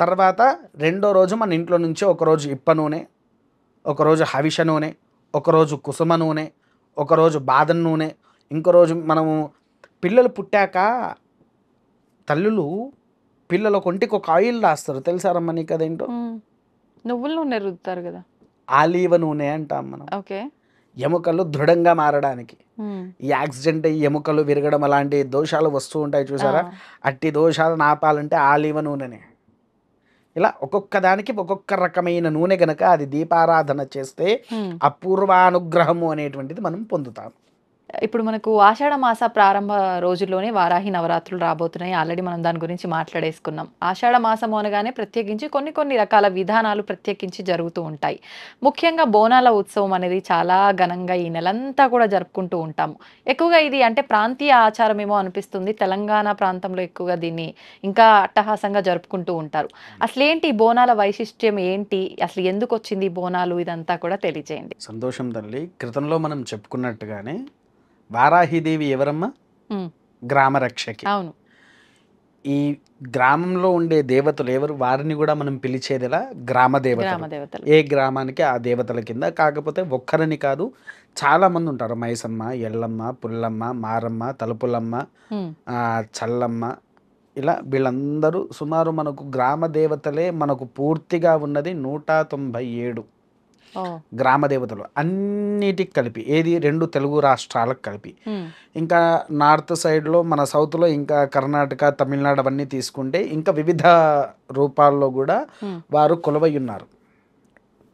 తర్వాత 2వ రోజు మన ఇంట్లో నుంచి ఒకరోజు ఇప్ప నూనె, ఒకరోజు హవిష నూనె, ఒకరోజు కుసుమ నూనె, ఒకరోజు బాదం నూనె, ఇంకో రోజు మనము పిల్లలు పుట్టాక తల్లులు పిల్లల ఒంటికి ఒక ఆయిల్ రాస్తారు, తెలుసారమ్మా నీకు అదేంటో? నువ్వుల నూనె రుద్దుతారు కదా, ఆలివ నూనె అంటాం మనం. ఓకే. ఎముకలు దృఢంగా మారడానికి, ఈ యాక్సిడెంట్ అయ్యి ఎముకలు విరగడం అలాంటి దోషాలు వస్తూ ఉంటాయి చూసారా, అట్టి దోషాలు నాపాలంటే ఆలివ నూనెనే. ఇలా ఒక్కొక్క దానికి ఒక్కొక్క రకమైన నూనె గనక అది దీపారాధన చేస్తే అపూర్వానుగ్రహము అనేటువంటిది మనం పొందుతాం. ఇప్పుడు మనకు ఆషాఢ మాస ప్రారంభ రోజుల్లోనే వారాహి నవరాత్రులు రాబోతున్నాయి. ఆల్రెడీ మనం దాని గురించి మాట్లాడేసుకున్నాం. ఆషాఢ మాసము అనగానే ప్రత్యేకించి కొన్ని రకాల విధానాలు ప్రత్యేకించి జరుగుతూ ఉంటాయి. ముఖ్యంగా బోనాల ఉత్సవం అనేది చాలా ఘనంగా ఈ నెలంతా కూడా జరుపుకుంటూ ఉంటాము. ఎక్కువగా ఇది అంటే ప్రాంతీయ ఆచారం ఏమో అనిపిస్తుంది. తెలంగాణ ప్రాంతంలో ఎక్కువగా దీన్ని ఇంకా అట్టహాసంగా జరుపుకుంటూ ఉంటారు. అసలేంటి బోనాల వైశిష్ట్యం ఏంటి, అసలు ఎందుకు వచ్చింది బోనాలు, ఇదంతా కూడా తెలియజేయండి. సంతోషం తల్లి. క్రితంలో మనం చెప్పుకున్నట్టుగానే వారాహిదేవి ఎవరమ్మా? గ్రామరక్షకి. అవును. ఈ గ్రామంలో ఉండే దేవతలు ఎవరు, వారిని కూడా మనం పిలిచేదిలా గ్రామ దేవతలు. ఏ గ్రామానికి ఆ దేవతల కింద. కాకపోతే ఒక్కరని కాదు, చాలా మంది ఉంటారు. మైసమ్మ, ఎల్లమ్మ, పుల్లమ్మ, మారమ్మ, తలుపులమ్మ, చల్లమ్మ, ఇలా వీళ్ళందరూ సుమారు మనకు గ్రామ దేవతలే మనకు పూర్తిగా ఉన్నది 197 గ్రామ దేవతలు, అన్నిటికి కలిపి. ఏది? 2 తెలుగు రాష్ట్రాలకు కలిపి. ఇంకా నార్త్ సైడ్లో మన సౌత్లో ఇంకా కర్ణాటక, తమిళనాడు అవన్నీ తీసుకుంటే ఇంకా వివిధ రూపాల్లో కూడా వారు కొలువై ఉన్నారు.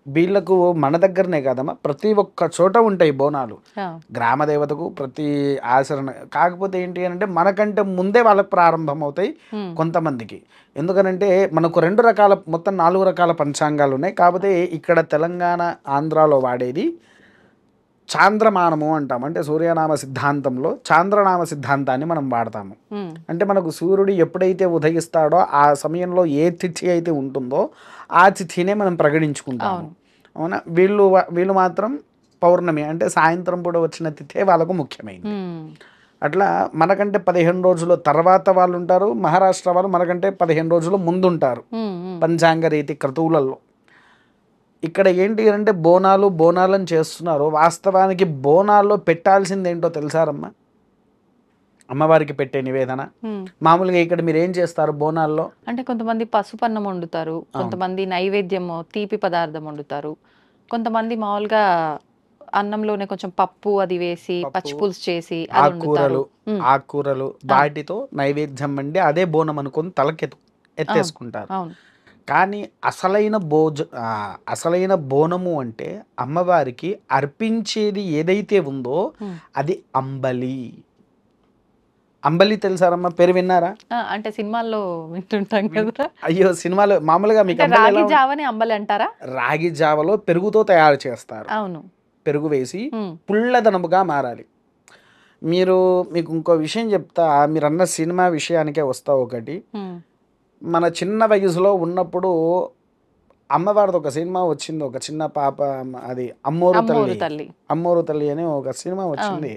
వీళ్ళకు మన దగ్గరనే కాదమ్మా, ప్రతి ఒక్క చోట ఉంటాయి బోనాలు. గ్రామ దేవతకు ప్రతి ఆచరణ. కాకపోతే ఏంటి అంటే మనకంటే ముందే వాళ్ళకి ప్రారంభం అవుతాయి కొంతమందికి. ఎందుకనంటే మనకు 2 రకాల, మొత్తం 4 రకాల పంచాంగాలు ఉన్నాయి. కాకపోతే ఇక్కడ తెలంగాణ, ఆంధ్రాలో వాడేది చాంద్రమానము అంటాం. అంటే సూర్యనామ సిద్ధాంతంలో చాంద్రనామ సిద్ధాంతాన్ని మనం వాడతాము. అంటే మనకు సూర్యుడు ఎప్పుడైతే ఉదయిస్తాడో ఆ సమయంలో ఏ తిథి అయితే ఉంటుందో ఆ తిథినే మనం ప్రకటించుకుంటాము. అవునా? వీళ్ళు మాత్రం పౌర్ణమి అంటే సాయంత్రం పూట వచ్చిన తిథే వాళ్ళకు ముఖ్యమైనది. అట్లా మనకంటే 15 రోజుల తర్వాత వాళ్ళు ఉంటారు. మహారాష్ట్ర వాళ్ళు మనకంటే 15 రోజుల ముందుంటారు పంచాంగ రీతి క్రతువులలో. ఇక్కడ ఏంటి అంటే బోనాలను చేస్తున్నారు. వాస్తవానికి బోనాల్లో పెట్టాల్సింది ఏంటో తెలుసారమ్మా? అమ్మవారికి పెట్టే నివేదన. మామూలుగా ఇక్కడ మీరు ఏం చేస్తారు బోనాల్లో అంటే? కొంతమంది పసుపన్నం వండుతారు, కొంతమంది నైవేద్యం తీపి పదార్థం వండుతారు, కొంతమంది మామూలుగా అన్నంలోనే కొంచెం పప్పు అది వేసి పచ్చి పులుసు చేసి ఆకుకూరలు వాటితో నైవేద్యం వండి అదే బోనం అనుకొని ఎత్తేసుకుంటారు. కానీ అసలైన బోనము అంటే అమ్మవారికి అర్పించేది ఏదైతే ఉందో అది అంబలి. అంబలి తెలుసారమ్మా? పేరు విన్నారా? అంటే సినిమాల్లో వింటుంటాం కదా. అయ్యో, సినిమాలో మామూలుగా మీకు రాగి జావని అంబలి అంటారా? రాగి జావలో పెరుగుతో తయారు చేస్తారు. అవును. పెరుగు వేసి పుల్లదనముగా మారాలి. మీకు ఇంకో విషయం చెప్తా, మీరు అన్న సినిమా విషయానికే వస్తా. ఒకటి, మన చిన్న వయసులో ఉన్నప్పుడు అమ్మవారిది ఒక సినిమా వచ్చింది, ఒక చిన్న పాప, అది అమ్మోరు తల్లి అని ఒక సినిమా వచ్చింది.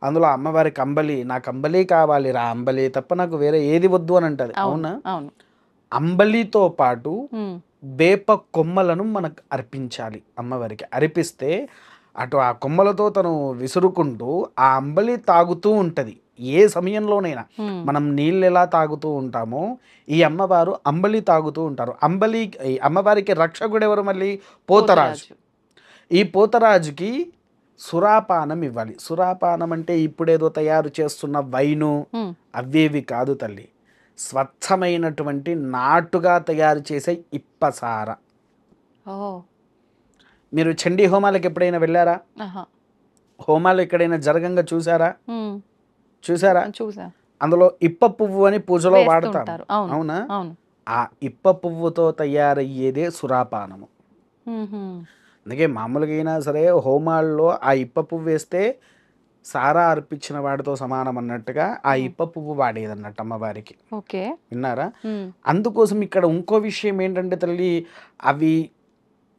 అందులో అమ్మవారికి అంబలి, నాకు అంబలి కావాలి రా, అంబలి తప్ప నాకు వేరే ఏది వద్దు అని అంటది. అవునా? అంబలితో పాటు వేప కొమ్మలను మనకు అర్పించాలి అమ్మవారికి. అర్పిస్తే అటు ఆ కొమ్మలతో తను విసురుకుంటూ ఆ అంబలి తాగుతూ ఉంటుంది. ఏ సమయంలోనైనా మనం నీళ్ళు ఎలా తాగుతూ ఉంటామో ఈ అమ్మవారు అంబలి తాగుతూ ఉంటారు. ఈ అమ్మవారికి రక్షకుడు ఎవరు? మళ్ళీ పోతరాజు. ఈ పోతరాజుకి సురాపానం ఇవ్వాలి. సురాపానం అంటే ఇప్పుడేదో తయారు చేస్తున్న వైను అవేవి కాదు తల్లి. స్వచ్ఛమైనటువంటి నాటుగా తయారు చేసే ఇప్పసార. మీరు చండీ హోమాలకు ఎప్పుడైనా వెళ్ళారా? హోమాలు ఎక్కడైనా జరగంగా చూసారా? చూసా. అందులో ఇప్ప పువ్వు అని పూజలో వాడతారు, అవునా? ఆ ఇప్ప పువ్వుతో తయారయ్యేదే సురాపానము. అందుకే మామూలుగా అయినా సరే హోమాల్లో ఆ ఇప్ప పువ్వు వేస్తే సారా అర్పించిన వాడితో సమానం అన్నట్టుగా ఆ ఇప్ప పువ్వు వాడేదన్నట్టు అమ్మవారికి. విన్నారా? అందుకోసం ఇక్కడ ఇంకో విషయం ఏంటంటే తల్లి, అవి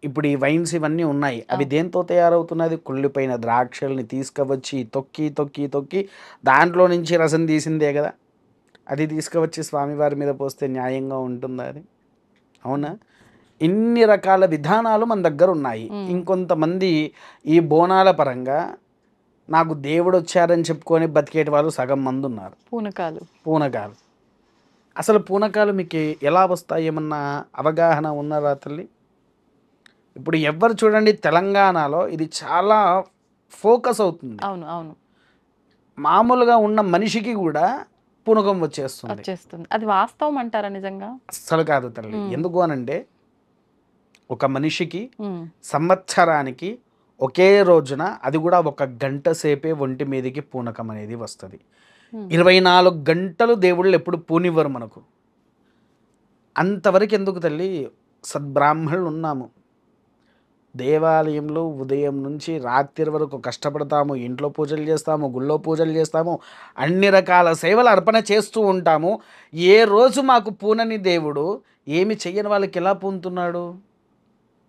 ఇప్పుడు ఈ వైన్స్ ఇవన్నీ ఉన్నాయి, అవి దేంతో తయారవుతున్నది? కుళ్ళిపోయిన ద్రాక్షల్ని తీసుకువచ్చి తొక్కి తొక్కి తొక్కి దాంట్లో నుంచి రసం తీసిందే కదా. అది తీసుకువచ్చి స్వామివారి మీద పోస్తే న్యాయంగా ఉంటుందా అది? అవునా? ఇన్ని రకాల విధానాలు మన దగ్గర ఉన్నాయి. ఇంకొంతమంది ఈ బోనాల పరంగా నాకు దేవుడు వచ్చారని చెప్పుకొని బతికేటి వాళ్ళు సగం మంది ఉన్నారు. పూనకాలు. అసలు పూనకాలు మీకు ఎలా వస్తాయి? ఏమన్నా అవగాహన ఉన్నారా తల్లి? ఇప్పుడు ఎవ్వరు చూడండి, తెలంగాణలో ఇది చాలా ఫోకస్ అవుతుంది. మామూలుగా ఉన్న మనిషికి కూడా పూనకం వచ్చేస్తుంది. అది వాస్తవం అంటారా నిజంగా? అస్సలు కాదు తల్లి. ఎందుకు అనంటే ఒక మనిషికి సంవత్సరానికి ఒకే రోజున, అది కూడా 1 గంట సేపే ఒంటి మీదకి పూనకం అనేది వస్తుంది. 24 గంటలు దేవుళ్ళు ఎప్పుడు పూనివ్వరు మనకు. అంతవరకు ఎందుకు తల్లి? సద్బ్రాహ్మణులు ఉన్నాము, దేవాలయంలో ఉదయం నుంచి రాత్రి వరకు కష్టపడతాము, ఇంట్లో పూజలు చేస్తాము, గుళ్ళో పూజలు చేస్తాము, అన్ని రకాల సేవలు అర్పణ చేస్తూ ఉంటాము. ఏ రోజు మాకు పూనని దేవుడు ఏమి చెయ్యని వాళ్ళకి ఎలా పూనుతున్నాడు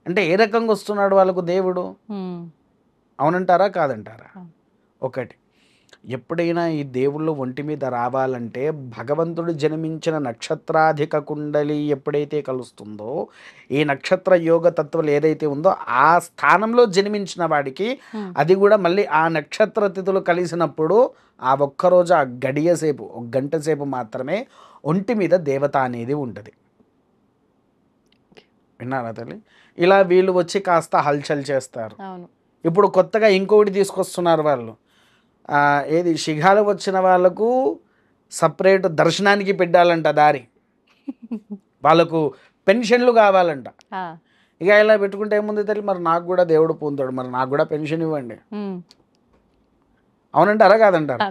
అంటే ఏ రకంగా వస్తున్నాడు వాళ్ళకు దేవుడు? అవునంటారా కాదంటారా? ఒకటి, ఎప్పుడైనా ఈ దేవుళ్ళు ఒంటి మీద రావాలంటే భగవంతుడు జన్మించిన నక్షత్రాధిక కుండలి ఎప్పుడైతే కలుస్తుందో, ఈ నక్షత్ర యోగ తత్వాలు ఏదైతే ఉందో ఆ స్థానంలో జన్మించిన వాడికి, అది కూడా మళ్ళీ ఆ నక్షత్ర తిథులు కలిసినప్పుడు ఆ ఒక్కరోజు ఆ గడియ సేపు 1 గంట సేపు మాత్రమే ఒంటి మీద దేవత అనేది ఉంటుంది. విన్నారా తల్లి? ఇలా వీళ్ళు వచ్చి కాస్త హల్చల్ చేస్తారు. ఇప్పుడు కొత్తగా ఇంకొకటి తీసుకొస్తున్నారు వాళ్ళు, ఏది శిఖాలు వచ్చిన వాళ్ళకు సపరేట్ దర్శనానికి పెట్టాలంట దారి, వాళ్ళకు పెన్షన్లు కావాలంట. ఇక ఇలా పెట్టుకుంటే ఏముంది తల్లి, మరి నాకు కూడా దేవుడు పూంతాడు, మరి నాకు కూడా పెన్షన్ ఇవ్వండి. అవునంటారా కాదంటారా?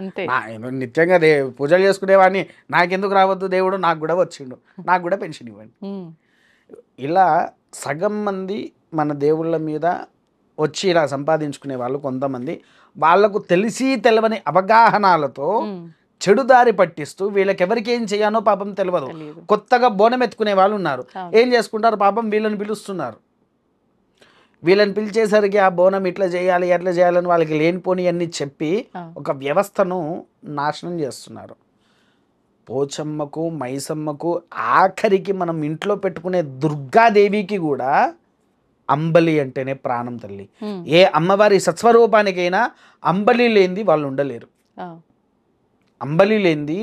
నిత్యంగా పూజలు చేసుకునేవాడిని, నాకెందుకు రావద్దు దేవుడు, నాకు కూడా వచ్చిండు, నాకు కూడా పెన్షన్ ఇవ్వండి. ఇలా సగం మంది మన దేవుళ్ళ మీద వచ్చి ఇలా సంపాదించుకునే వాళ్ళు కొంతమంది, వాళ్లకు తెలిసి తెలవని అవగాహనాలతో చెడుదారి పట్టిస్తూ వీళ్ళకి ఎవరికి ఏం చేయాలో పాపం తెలియదు. కొత్తగా బోనం ఎత్తుకునే వాళ్ళు ఉన్నారు, ఏం చేసుకుంటారు పాపం, వీళ్ళని పిలుస్తున్నారు. వీళ్ళని పిలిచేసరికి ఆ బోనం ఇట్లా చేయాలి ఎట్లా చేయాలని వాళ్ళకి లేనిపోని అన్ని చెప్పి ఒక వ్యవస్థను నాశనం చేస్తున్నారు. పోచమ్మకు, మైసమ్మకు, ఆఖరికి మనం ఇంట్లో పెట్టుకునే దుర్గాదేవికి కూడా అంబలి అంటేనే ప్రాణం తల్లి. ఏ అమ్మవారి సత్స్వరూపానికైనా అంబలి లేనిది వాళ్ళు ఉండలేరు. అంబలి లేనిది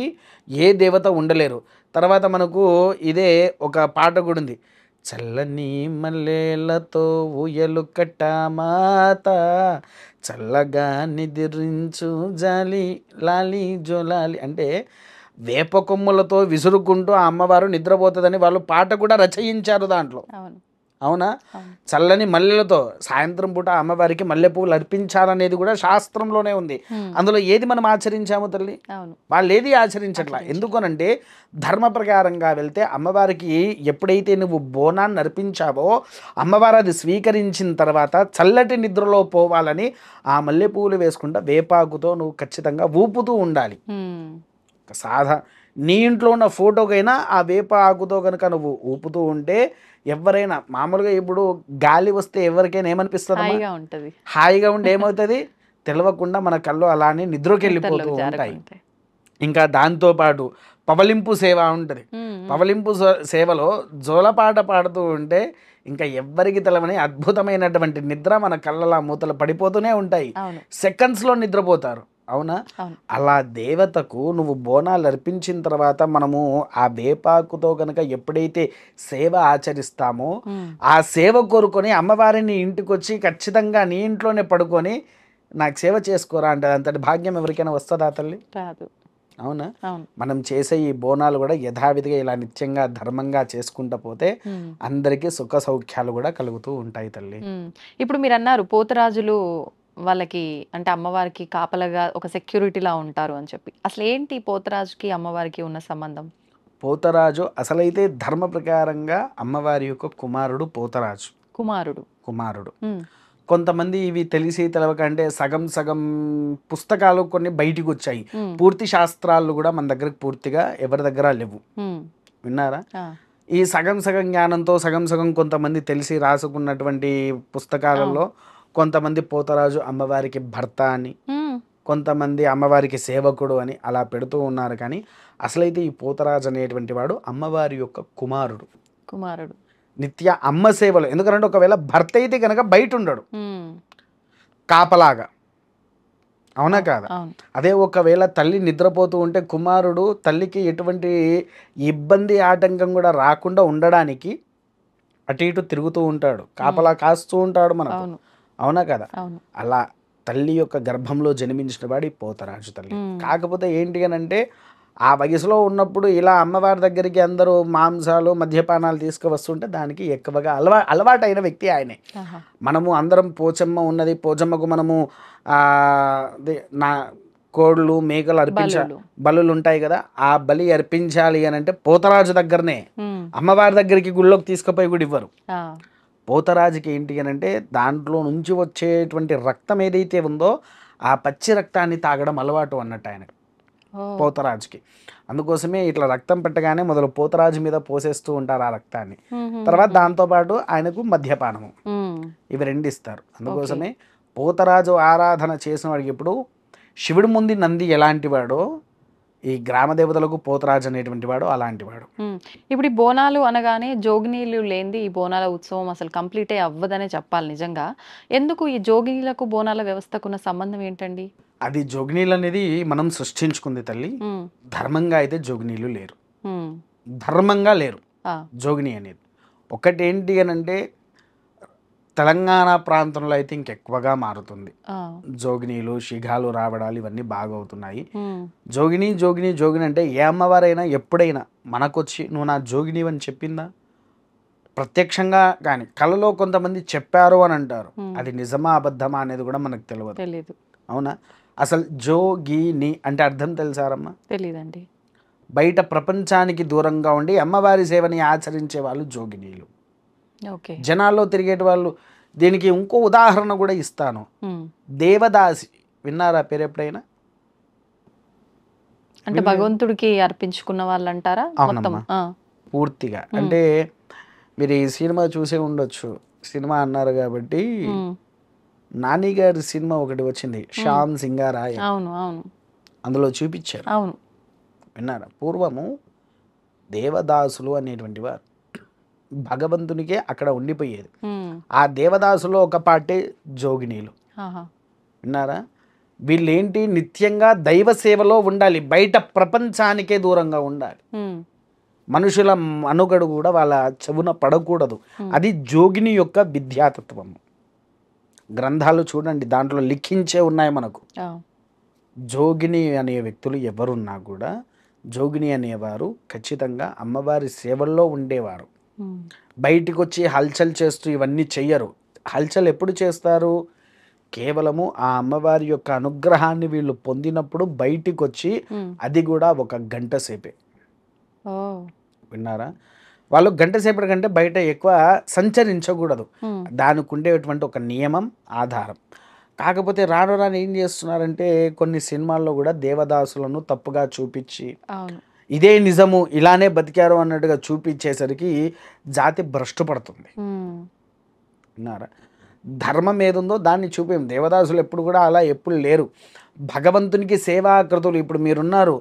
ఏ దేవత ఉండలేరు. తర్వాత మనకు ఇదే ఒక పాట కూడా ఉంది, చల్లని మల్లెలతో ఊయలు కట్ట మాత, చల్లగా నిద్రించు జాలి లాలి జోలాలి. అంటే వేప కొమ్ములతో విసురుకుంటూ ఆ అమ్మవారు నిద్రపోతుందని వాళ్ళు పాట కూడా రచయించారు దాంట్లో. అవునా? చల్లని మల్లెలతో సాయంత్రం పూట అమ్మవారికి మల్లె పువ్వులు అర్పించాలనేది కూడా శాస్త్రంలోనే ఉంది. అందులో ఏది మనం ఆచరించాము తల్లి? వాళ్ళు ఏది ఆచరించట్లా. ఎందుకనంటే ధర్మ ప్రకారంగా వెళ్తే అమ్మవారికి ఎప్పుడైతే నువ్వు బోనాన్ని అర్పించావో అమ్మవారు అది స్వీకరించిన తర్వాత చల్లటి నిద్రలో పోవాలని ఆ మల్లె పువ్వులు వేసుకుంటా వేపాకుతో నువ్వు ఖచ్చితంగా ఊపుతూ ఉండాలి. నీ ఇంట్లో ఉన్న ఫోటోకైనా ఆ వేప ఆకుతో కనుక నువ్వు ఊపుతూ ఉంటే ఎవరైనా, మామూలుగా ఇప్పుడు గాలి వస్తే ఎవరికైనా ఏమనిపిస్తుంది? హాయిగా ఉండి ఏమవుతుంది తెలియకుండా మన కళ్ళు అలానే నిద్రకి వెళ్ళిపోతూ ఉంటాయి. ఇంకా దాంతోపాటు పవలింపు సేవ ఉంటుంది. పవలింపు సేవలో జోలపాట పాడుతూ ఉంటే ఇంకా ఎవ్వరికి తెలవని అద్భుతమైనటువంటి నిద్ర మన కళ్ళలా మూతలు పడిపోతూనే ఉంటాయి. సెకండ్స్లో నిద్రపోతారు. అవునా? అలా దేవతకు నువ్వు బోనాలు అర్పించిన తర్వాత మనము ఆ వేపాకుతో కనుక ఎప్పుడైతే సేవ ఆచరిస్తామో ఆ సేవ కోరుకొని అమ్మవారిని ఇంటికి వచ్చి ఖచ్చితంగా నీ ఇంట్లోనే పడుకొని నాకు సేవ చేసుకోరా అంటే అంతటి భాగ్యం ఎవరికైనా వస్తుందా తల్లి? రాదు. అవునా? మనం చేసే ఈ బోనాలు కూడా యథావిధిగా ఇలా నిత్యంగా ధర్మంగా చేసుకుంటూ పోతే అందరికీ సుఖ సౌఖ్యాలు కూడా కలుగుతూ ఉంటాయి తల్లి. ఇప్పుడు మీరు అన్నారు పోతరాజులు వాళ్ళకి అంటే అమ్మవారికి కాపలగా ఒక సెక్యూరిటీలా ఉంటారు అని చెప్పి. అసలు ఏంటి పోతరాజుకి అమ్మవారికి ఉన్న సంబంధం? పోతరాజు అసలైతే ధర్మ ప్రకారంగా అమ్మవారి యొక్క కుమారుడు పోతరాజు. కుమారుడు కొంతమంది ఇవి తెలిసి తెలవకంటే సగం సగం పుస్తకాలు కొన్ని బయటికి వచ్చాయి. పూర్తి శాస్త్రాలు కూడా మన దగ్గరకు పూర్తిగా ఎవరి దగ్గర లేవు. విన్నారా? ఈ సగం సగం జ్ఞానంతో సగం సగం కొంతమంది తెలిసి రాసుకున్నటువంటి పుస్తకాలలో కొంతమంది పోతరాజు అమ్మవారికి భర్త అని, కొంతమంది అమ్మవారికి సేవకుడు అని అలా పెడుతూ ఉన్నారు. కానీ అసలైతే ఈ పోతరాజు అనేటువంటి వాడు అమ్మవారి యొక్క కుమారుడు. నిత్య అమ్మ సేవలు. ఎందుకంటే ఒకవేళ భర్త అయితే కనుక బయట ఉండడు కాపలాగా. అవునా కాదా? అదే ఒకవేళ తల్లి నిద్రపోతూ ఉంటే కుమారుడు తల్లికి ఎటువంటి ఇబ్బంది ఆటంకం కూడా రాకుండా ఉండడానికి అటు ఇటు తిరుగుతూ ఉంటాడు, కాపలా కాస్తూ ఉంటాడు మనకు. అవునా కదా? అలా తల్లి యొక్క గర్భంలో జన్మించిన వాడు ఈ పోతరాజు తల్లి. కాకపోతే ఏంటి అని అంటే ఆ వయసులో ఉన్నప్పుడు ఇలా అమ్మవారి దగ్గరికి అందరూ మాంసాలు మద్యపానాలు తీసుకువస్తుంటే దానికి ఎక్కువగా అలవాటైన వ్యక్తి ఆయనే. మనము అందరం పోచమ్మ ఉన్నది, పోచమ్మకు మనము నా కోళ్ళు మేకలు అర్పించాలి, బలులు ఉంటాయి కదా, ఆ బలి అర్పించాలి అని అంటే పోతరాజు దగ్గరనే. అమ్మవారి దగ్గరికి గుళ్ళోకి తీసుకుపోయి కూడా ఇవ్వరు. పోతరాజుకి ఏంటి అని అంటే దాంట్లో నుంచి వచ్చేటువంటి రక్తం ఏదైతే ఉందో ఆ పచ్చి రక్తాన్ని తాగడం అలవాటు అన్నట్టు ఆయనకు, పోతరాజుకి. అందుకోసమే ఇట్లా రక్తం పెట్టగానే మొదలు పోతరాజు మీద పోసేస్తూ ఉంటారు ఆ రక్తాన్ని. తర్వాత దాంతోపాటు ఆయనకు మద్యపానము, ఇవి రెండు ఇస్తారు. అందుకోసమే పోతరాజు ఆరాధన చేసిన వాడికి ఇప్పుడు శివుడి ముందు నంది ఎలాంటి వాడో ఈ గ్రామ దేవతలకు పోతరాజు అనేటువంటి వాడు అలాంటి వాడు. ఇప్పుడు ఈ బోనాలు అనగానే జోగినీలు లేనిది ఈ బోనాల ఉత్సవం అసలు కంప్లీటే అవ్వదనే చెప్పాలి. నిజంగా ఎందుకు ఈ జోగినీలకు బోనాల వ్యవస్థకు ఉన్న సంబంధం ఏంటండి? అది జోగినీలు అనేది మనం సృష్టించుకుంది తల్లి. ధర్మంగా అయితే జోగినీలు లేరు, ధర్మంగా లేరు జోగిని అనేది. ఒకటేంటి అని అంటే తెలంగాణ ప్రాంతంలో అయితే ఇంకెక్కువగా మారుతుంది. జోగినీలు శిఖాలు రావడాలు ఇవన్నీ బాగా అవుతున్నాయి. జోగిని జోగిని జోగిని అంటే ఏ అమ్మవారైనా ఎప్పుడైనా మనకొచ్చి నువ్వు నా జోగిని అని చెప్పిందా? ప్రత్యక్షంగా కానీ కళలో కొంతమంది చెప్పారు అని అంటారు. అది నిజమా అబద్ధమా అనేది కూడా మనకు తెలియదు. అవునా? అసలు జోగిని అంటే అర్థం తెలుసారమ్మా? తెలియదండి. బయట ప్రపంచానికి దూరంగా ఉండి అమ్మవారి సేవని ఆచరించే వాళ్ళు జోగినీలు. జనాల్లో తిరిగేటి వాళ్ళు. దీనికి ఇంకో ఉదాహరణ కూడా ఇస్తాను. దేవదాసి విన్నారా పేరు ఎప్పుడైనా? అంటే భగవంతుడికి అర్పించుకున్న వాళ్ళు అంటారా? పూర్తిగా అంటే మీరు ఈ సినిమా చూసే ఉండొచ్చు. సినిమా అన్నారు కాబట్టి నాని గారి సినిమా ఒకటి వచ్చింది, శ్యామ్ సింగారాయ్. అందులో చూపించారు. విన్నారా? పూర్వము దేవదాసులు అనేటువంటి వారు భగవంతునికే అక్కడ ఉండిపోయేది. ఆ దేవదాసులో ఒక పాటే జోగినీలు. విన్నారా? వీళ్ళేంటి నిత్యంగా దైవ సేవలో ఉండాలి, బయట ప్రపంచానికే దూరంగా ఉండాలి. మనుషుల మనుగడు కూడా వాళ్ళ చెవున పడకూడదు. అది జోగిని యొక్క విద్యాతత్వము. గ్రంథాలు చూడండి, దాంట్లో లిఖించే ఉన్నాయి మనకు. జోగిని అనే వ్యక్తులు ఎవరున్నా కూడా జోగిని అనేవారు ఖచ్చితంగా అమ్మవారి సేవల్లో ఉండేవారు. బయటికి వచ్చి హల్చల్ చేస్తూ ఇవన్నీ చెయ్యరు. హల్చల్ ఎప్పుడు చేస్తారు? కేవలము ఆ అమ్మవారి యొక్క అనుగ్రహాన్ని వీళ్ళు పొందినప్పుడు బయటికి వచ్చి, అది కూడా 1 గంట సేపే. విన్నారా? వాళ్ళు గంట సేపటి కంటే బయట ఎక్కువ సంచరించకూడదు. దానికి ఉండేటువంటి ఒక నియమం, ఆధారం. కాకపోతే రాను రాను ఏం చేస్తున్నారంటే కొన్ని సినిమాల్లో కూడా దేవదాసులను తప్పుగా చూపించి ఇదే నిజము, ఇలానే బతికారు అన్నట్టుగా చూపించేసరికి జాతి భ్రష్టు పడుతుంది. విన్నారా? ధర్మం ఏదుందో దాన్ని చూపేం. దేవదాసులు ఎప్పుడు కూడా అలా ఎప్పుడు లేరు. భగవంతునికి సేవాకృతులు. ఇప్పుడు మీరున్నారు,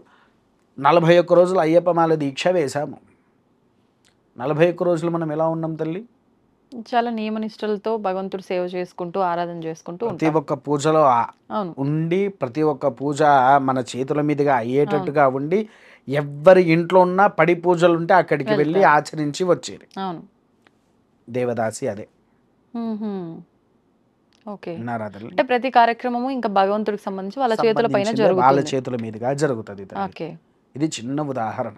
41 రోజులు అయ్యప్పమాల దీక్ష వేశాము. 41 రోజులు మనం ఎలా ఉన్నాం తల్లి? చాలా నియమనిష్టలతో భగవంతుడు సేవ చేసుకుంటూ ఆరాధన చేసుకుంటూ ప్రతి ఉంటాం. ఒక్క పూజలో అవును. ఉండి ప్రతి ఒక్క పూజ మన చేతుల మీదుగా అయ్యేటట్టుగా ఉండి ఎవ్వరి ఇంట్లో ఉన్నా పడి పూజలు ఉంటే అక్కడికి వెళ్ళి వెళ్తారు. ఆచరించి వచ్చేది అవును. దేవదాసి. అదే ఓకే. విన్నారా తల్లి? అంటే ప్రతి కార్యక్రమము ఇంకా భగవంతుడికి సంబంధించి వాళ్ళ చేతుల పైన సంబంధించిందే వాళ్ళ జరుగుతుంది. చేతుల మీదుగా జరుగుతుంది తల్లి. ఓకే. ఇది చిన్న ఉదాహరణ.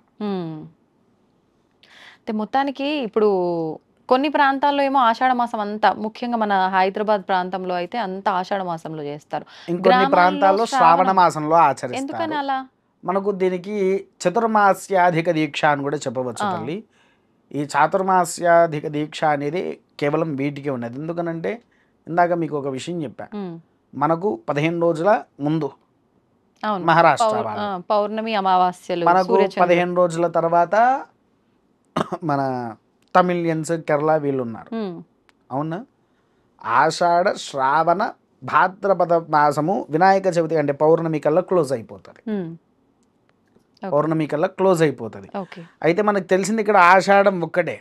అంటే మొత్తానికి ఇప్పుడు కొన్ని ప్రాంతాల్లో ఏమో ఆషాఢ మాసం అంతా, ముఖ్యంగా మన హైదరాబాద్ ప్రాంతంలో అయితే అంతా ఆషాఢ మాసంలో చేస్తారు. ఇంకొన్ని గ్రామాల్లో ప్రాంతాల్లో శ్రావణ మాసంలో ఎందుకని ఆచరిస్తారు. అలా? మనకు దీనికి చతుర్మాస్యాధిక దీక్ష అని కూడా చెప్పవచ్చు తల్లి. ఈ చాతుర్మాస్యాధిక దీక్ష అనేది కేవలం వీటికి ఉన్నది. ఎందుకనంటే ఇందాక మీకు ఒక విషయం చెప్పా, మనకు 15 రోజుల ముందు అవును. మహారాష్ట్ర వాళ్ళు, పౌర్ణమి, అమావాస్యలు, మనకు సూర్యచంద్రుడు. 15 రోజుల తర్వాత మన తమిళియన్స్, కేరళ వీళ్ళు ఉన్నారు. అవునా? ఆషాఢ, శ్రావణ, భాద్రపద మాసము వినాయక చవితి అంటే పౌర్ణమి కల్లా క్లోజ్ అయిపోతుంది. పౌర్ణమి కల్లా క్లోజ్ అయిపోతుంది. ఓకే. అయితే మనకు తెలిసింది ఇక్కడ ఆషాఢం ఒక్కటే,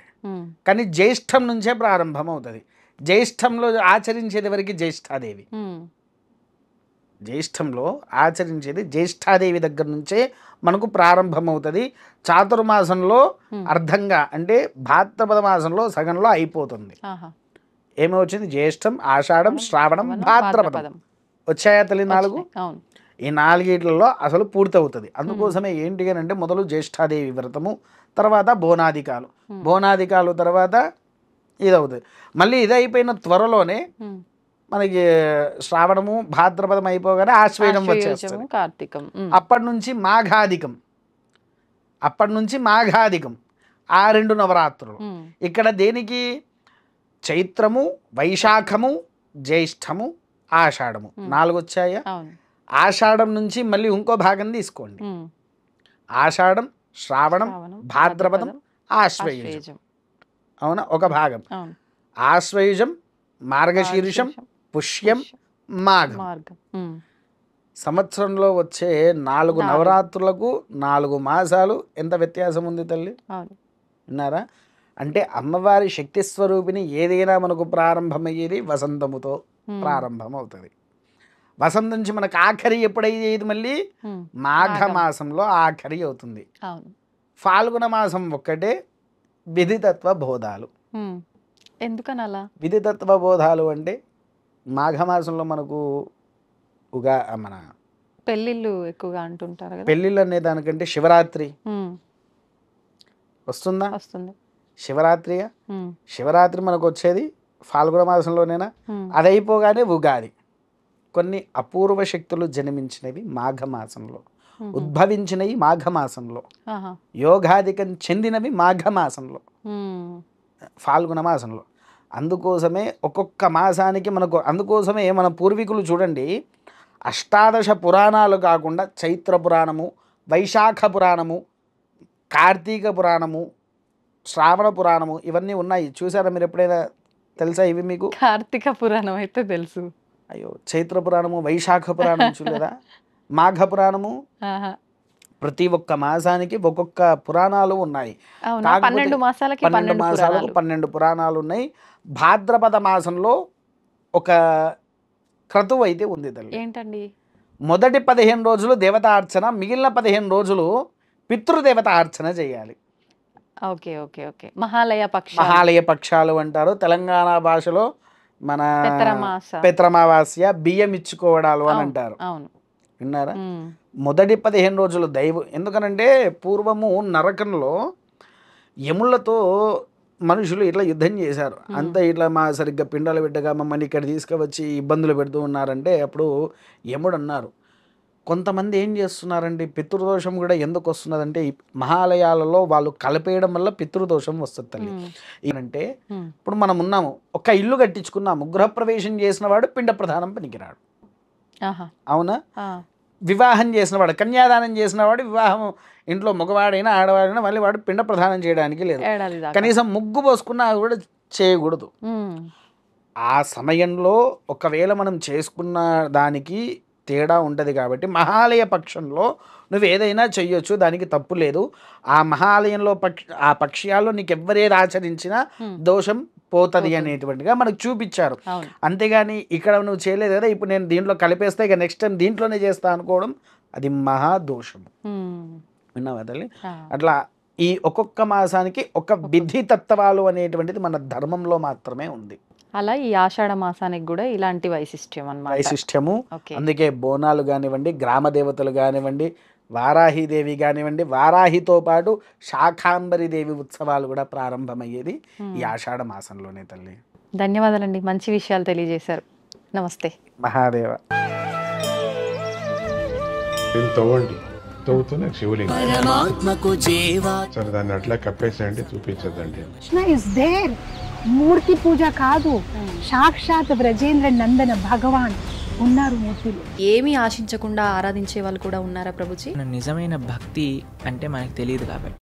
కానీ జ్యేష్ఠం నుంచే ప్రారంభం అవుతుంది. జ్యేష్ఠంలో ఆచరించేది ఎవరికి? జ్యేష్ఠాదేవి. జ్యేష్ఠంలో ఆచరించేది జ్యేష్ఠాదేవి దగ్గర నుంచే మనకు ప్రారంభం అవుతుంది. చాతుర్మాసంలో అర్ధంగా అంటే భాద్రపద మాసంలో సగంలో అయిపోతుంది. ఏమో వచ్చింది? జ్యేష్ఠం, ఆషాఢం, శ్రావణం, భాద్రపదం. వచ్చాయా తల్లి 4? అవును. ఈ 4 అసలు పూర్తవుతుంది. అందుకోసమే ఏంటి అని అంటే మొదలు జ్యేష్ఠాదేవి వ్రతము, తర్వాత బోనాదికాలు, బోనాదికాలు తర్వాత ఇది అవుతుంది. మళ్ళీ ఇది అయిపోయిన త్వరలోనే మనకి శ్రావణము, భాద్రపదం అయిపోగానే ఆశ్వేజం వచ్చేస్తుంది. కార్తీకం. అప్పటి నుంచి మాఘాదికం ఆ 2 నవరాత్రులు. ఇక్కడ దేనికి? చైత్రము, వైశాఖము, జ్యేష్ఠము, ఆషాఢము 4 వచ్చాయా? ఆషాఢం నుంచి మళ్ళీ ఇంకో భాగం తీసుకోండి. ఆషాఢం, శ్రావణం, భాద్రపదం, ఆశ్వయుజం. అవునా? ఒక భాగం. ఆశ్వయుజం, మార్గశీర్షం, పుష్యం, మాఘం. సంవత్సరంలో వచ్చే 4 నవరాత్రులకు 4 మాసాలు ఎంత వ్యత్యాసం ఉంది తల్లి? విన్నారా? అంటే అమ్మవారి శక్తి స్వరూపిణి ఏదైనా మనకు ప్రారంభమయ్యేది వసంతముతో ప్రారంభం అవుతుంది. వసంతం నుంచి మనకు ఆఖరి ఎప్పుడయ్యేది? మళ్ళీ మాఘమాసంలో ఆఖరి అవుతుంది. ఫాల్గుణ మాసం ఒక్కటే విధితత్వ బోధాలు. ఎందుకని అలా? విధితత్వ బోధాలు అంటే మాఘమాసంలో మనకు మన పెళ్ళిళ్ళు ఎక్కువగా అంటుంటారు కదా. పెళ్ళిళ్ళు అనే దానికంటే శివరాత్రి వస్తుందా? వస్తుంది. శివరాత్రిగా? శివరాత్రి మనకు వచ్చేది ఫాల్గుణ మాసంలోనేనా? అది అయిపోగానే ఉగాది. కొన్ని అపూర్వ శక్తులు జన్మించినవి మాఘమాసంలో, ఉద్భవించినవి మాఘమాసంలో, యోగాధికం చెందినవి మాఘమాసంలో, ఫాల్గుణ మాసంలో. అందుకోసమే ఒక్కొక్క మాసానికి మనకు, అందుకోసమే మన పూర్వీకులు చూడండి, 18 పురాణాలు కాకుండా చైత్ర పురాణము, వైశాఖ పురాణము, కార్తీక పురాణము, శ్రావణ పురాణము ఇవన్నీ ఉన్నాయి. చూసారా మీరు ఎప్పుడైనా? తెలుసా ఇవి మీకు? కార్తీక పురాణం అయితే తెలుసు. అయ్యో, చైత్ర పురాణము, వైశాఖ పురాణం చూడలేదా? మాఘ పురాణము. ప్రతి ఒక్క మాసానికి ఒక్కొక్క పురాణాలు ఉన్నాయి. 12 మాసాలకి 12 పురాణాలు ఉన్నాయి. భాద్రపద మాసంలో ఒక క్రతువు అయితే ఉంది తల్లి. ఏంటండి? మొదటి 15 రోజులు దేవతార్చన, మిగిలిన 15 రోజులు పితృదేవత అర్చన చేయాలి. Okay okay okay. మహాలయ పక్షాలు అంటారు తెలంగాణ భాషలో. మన పెత్రమావాస్య, బియ్యం ఇచ్చుకోవడాలు అని అంటారు. విన్నారా? మొదటి 15 రోజులు దైవం. ఎందుకనంటే పూర్వము నరకంలో యములతో మనుషులు ఇట్లా యుద్ధం చేశారు. అంతా ఇట్లా మా సరిగ్గా పిండాలు పెట్టగా మమ్మల్ని ఇక్కడ తీసుకువచ్చి ఇబ్బందులు పెడుతూ ఉన్నారంటే అప్పుడు యముడు అన్నారు, కొంతమంది ఏం చేస్తున్నారంటే పితృదోషం కూడా ఎందుకు వస్తున్నదంటే మహాలయాలలో వాళ్ళు కలిపేయడం వల్ల పితృదోషం వస్తుంది తల్లి. ఏంటంటే ఇప్పుడు మనం ఉన్నాము, ఒక ఇల్లు కట్టించుకున్నాము, గృహప్రవేశం చేసిన వాడు పిండ ప్రధానం పనికిరాడు. అవునా? వివాహం చేసిన వాడు, కన్యాదానం చేసిన వాడు, వివాహం ఇంట్లో మగవాడైనా ఆడవాడైనా మళ్ళీ వాడు పిండ ప్రధానం చేయడానికి లేదు. కనీసం ముగ్గు పోసుకున్నా కూడా చేయకూడదు. ఆ సమయంలో ఒకవేళ మనం చేసుకున్న దానికి తేడా ఉంటుంది కాబట్టి మహాలయ పక్షంలో నువ్వు ఏదైనా చెయ్యొచ్చు, దానికి తప్పు లేదు. ఆ మహాలయంలో ఆ పక్షయాల్లో నీకు ఎవరేది ఆచరించినా దోషం పోతుంది అనేటువంటిగా మనకు చూపించారు. అంతేగాని ఇక్కడ నువ్వు చేయలేదు కదా, ఇప్పుడు నేను దీంట్లో కలిపేస్తే ఇక నెక్స్ట్ టైం దీంట్లోనే చేస్తా అనుకోవడం అది మహాదోషము. విన్నావా తల్లి? అట్లా ఈ ఒక్కొక్క మాసానికి ఒక విధి తత్వాలు అనేటువంటిది మన ధర్మంలో మాత్రమే ఉంది. అలా ఈ ఆషాఢ మాసానికి కూడా ఇలాంటి వైశిష్ట్యం అన్నమాట. వైశిష్ట్యము. అందుకే బోనాలు కానివ్వండి, గ్రామ దేవతలు కానివ్వండి, వారాహిదేవి కానివ్వండి, వారాహితో పాటు శాకాంబరి దేవి ఉత్సవాలు కూడా ప్రారంభమయ్యేది ఈ ఆషాఢ మాసంలోనే తల్లి. ధన్యవాదాలండి, మంచి విషయాలు తెలియజేశారు. నమస్తే. మహాదేవ. తవ్వుతూనే శివలింగం సరే దాన్ని అట్లా కప్పేసేయండి, చూపించదండి. మూర్తి పూజ కాదు, సాక్షాత్ బ్రజేంద్ర నందన భగవాన్ ఉన్నారు మూర్తిలో. ఏమీ ఆశించకుండా ఆరాధించే వాళ్ళు కూడా ఉన్నారా ప్రభుజీ? నిజమైన భక్తి అంటే మనకు తెలియదు కాబట్టి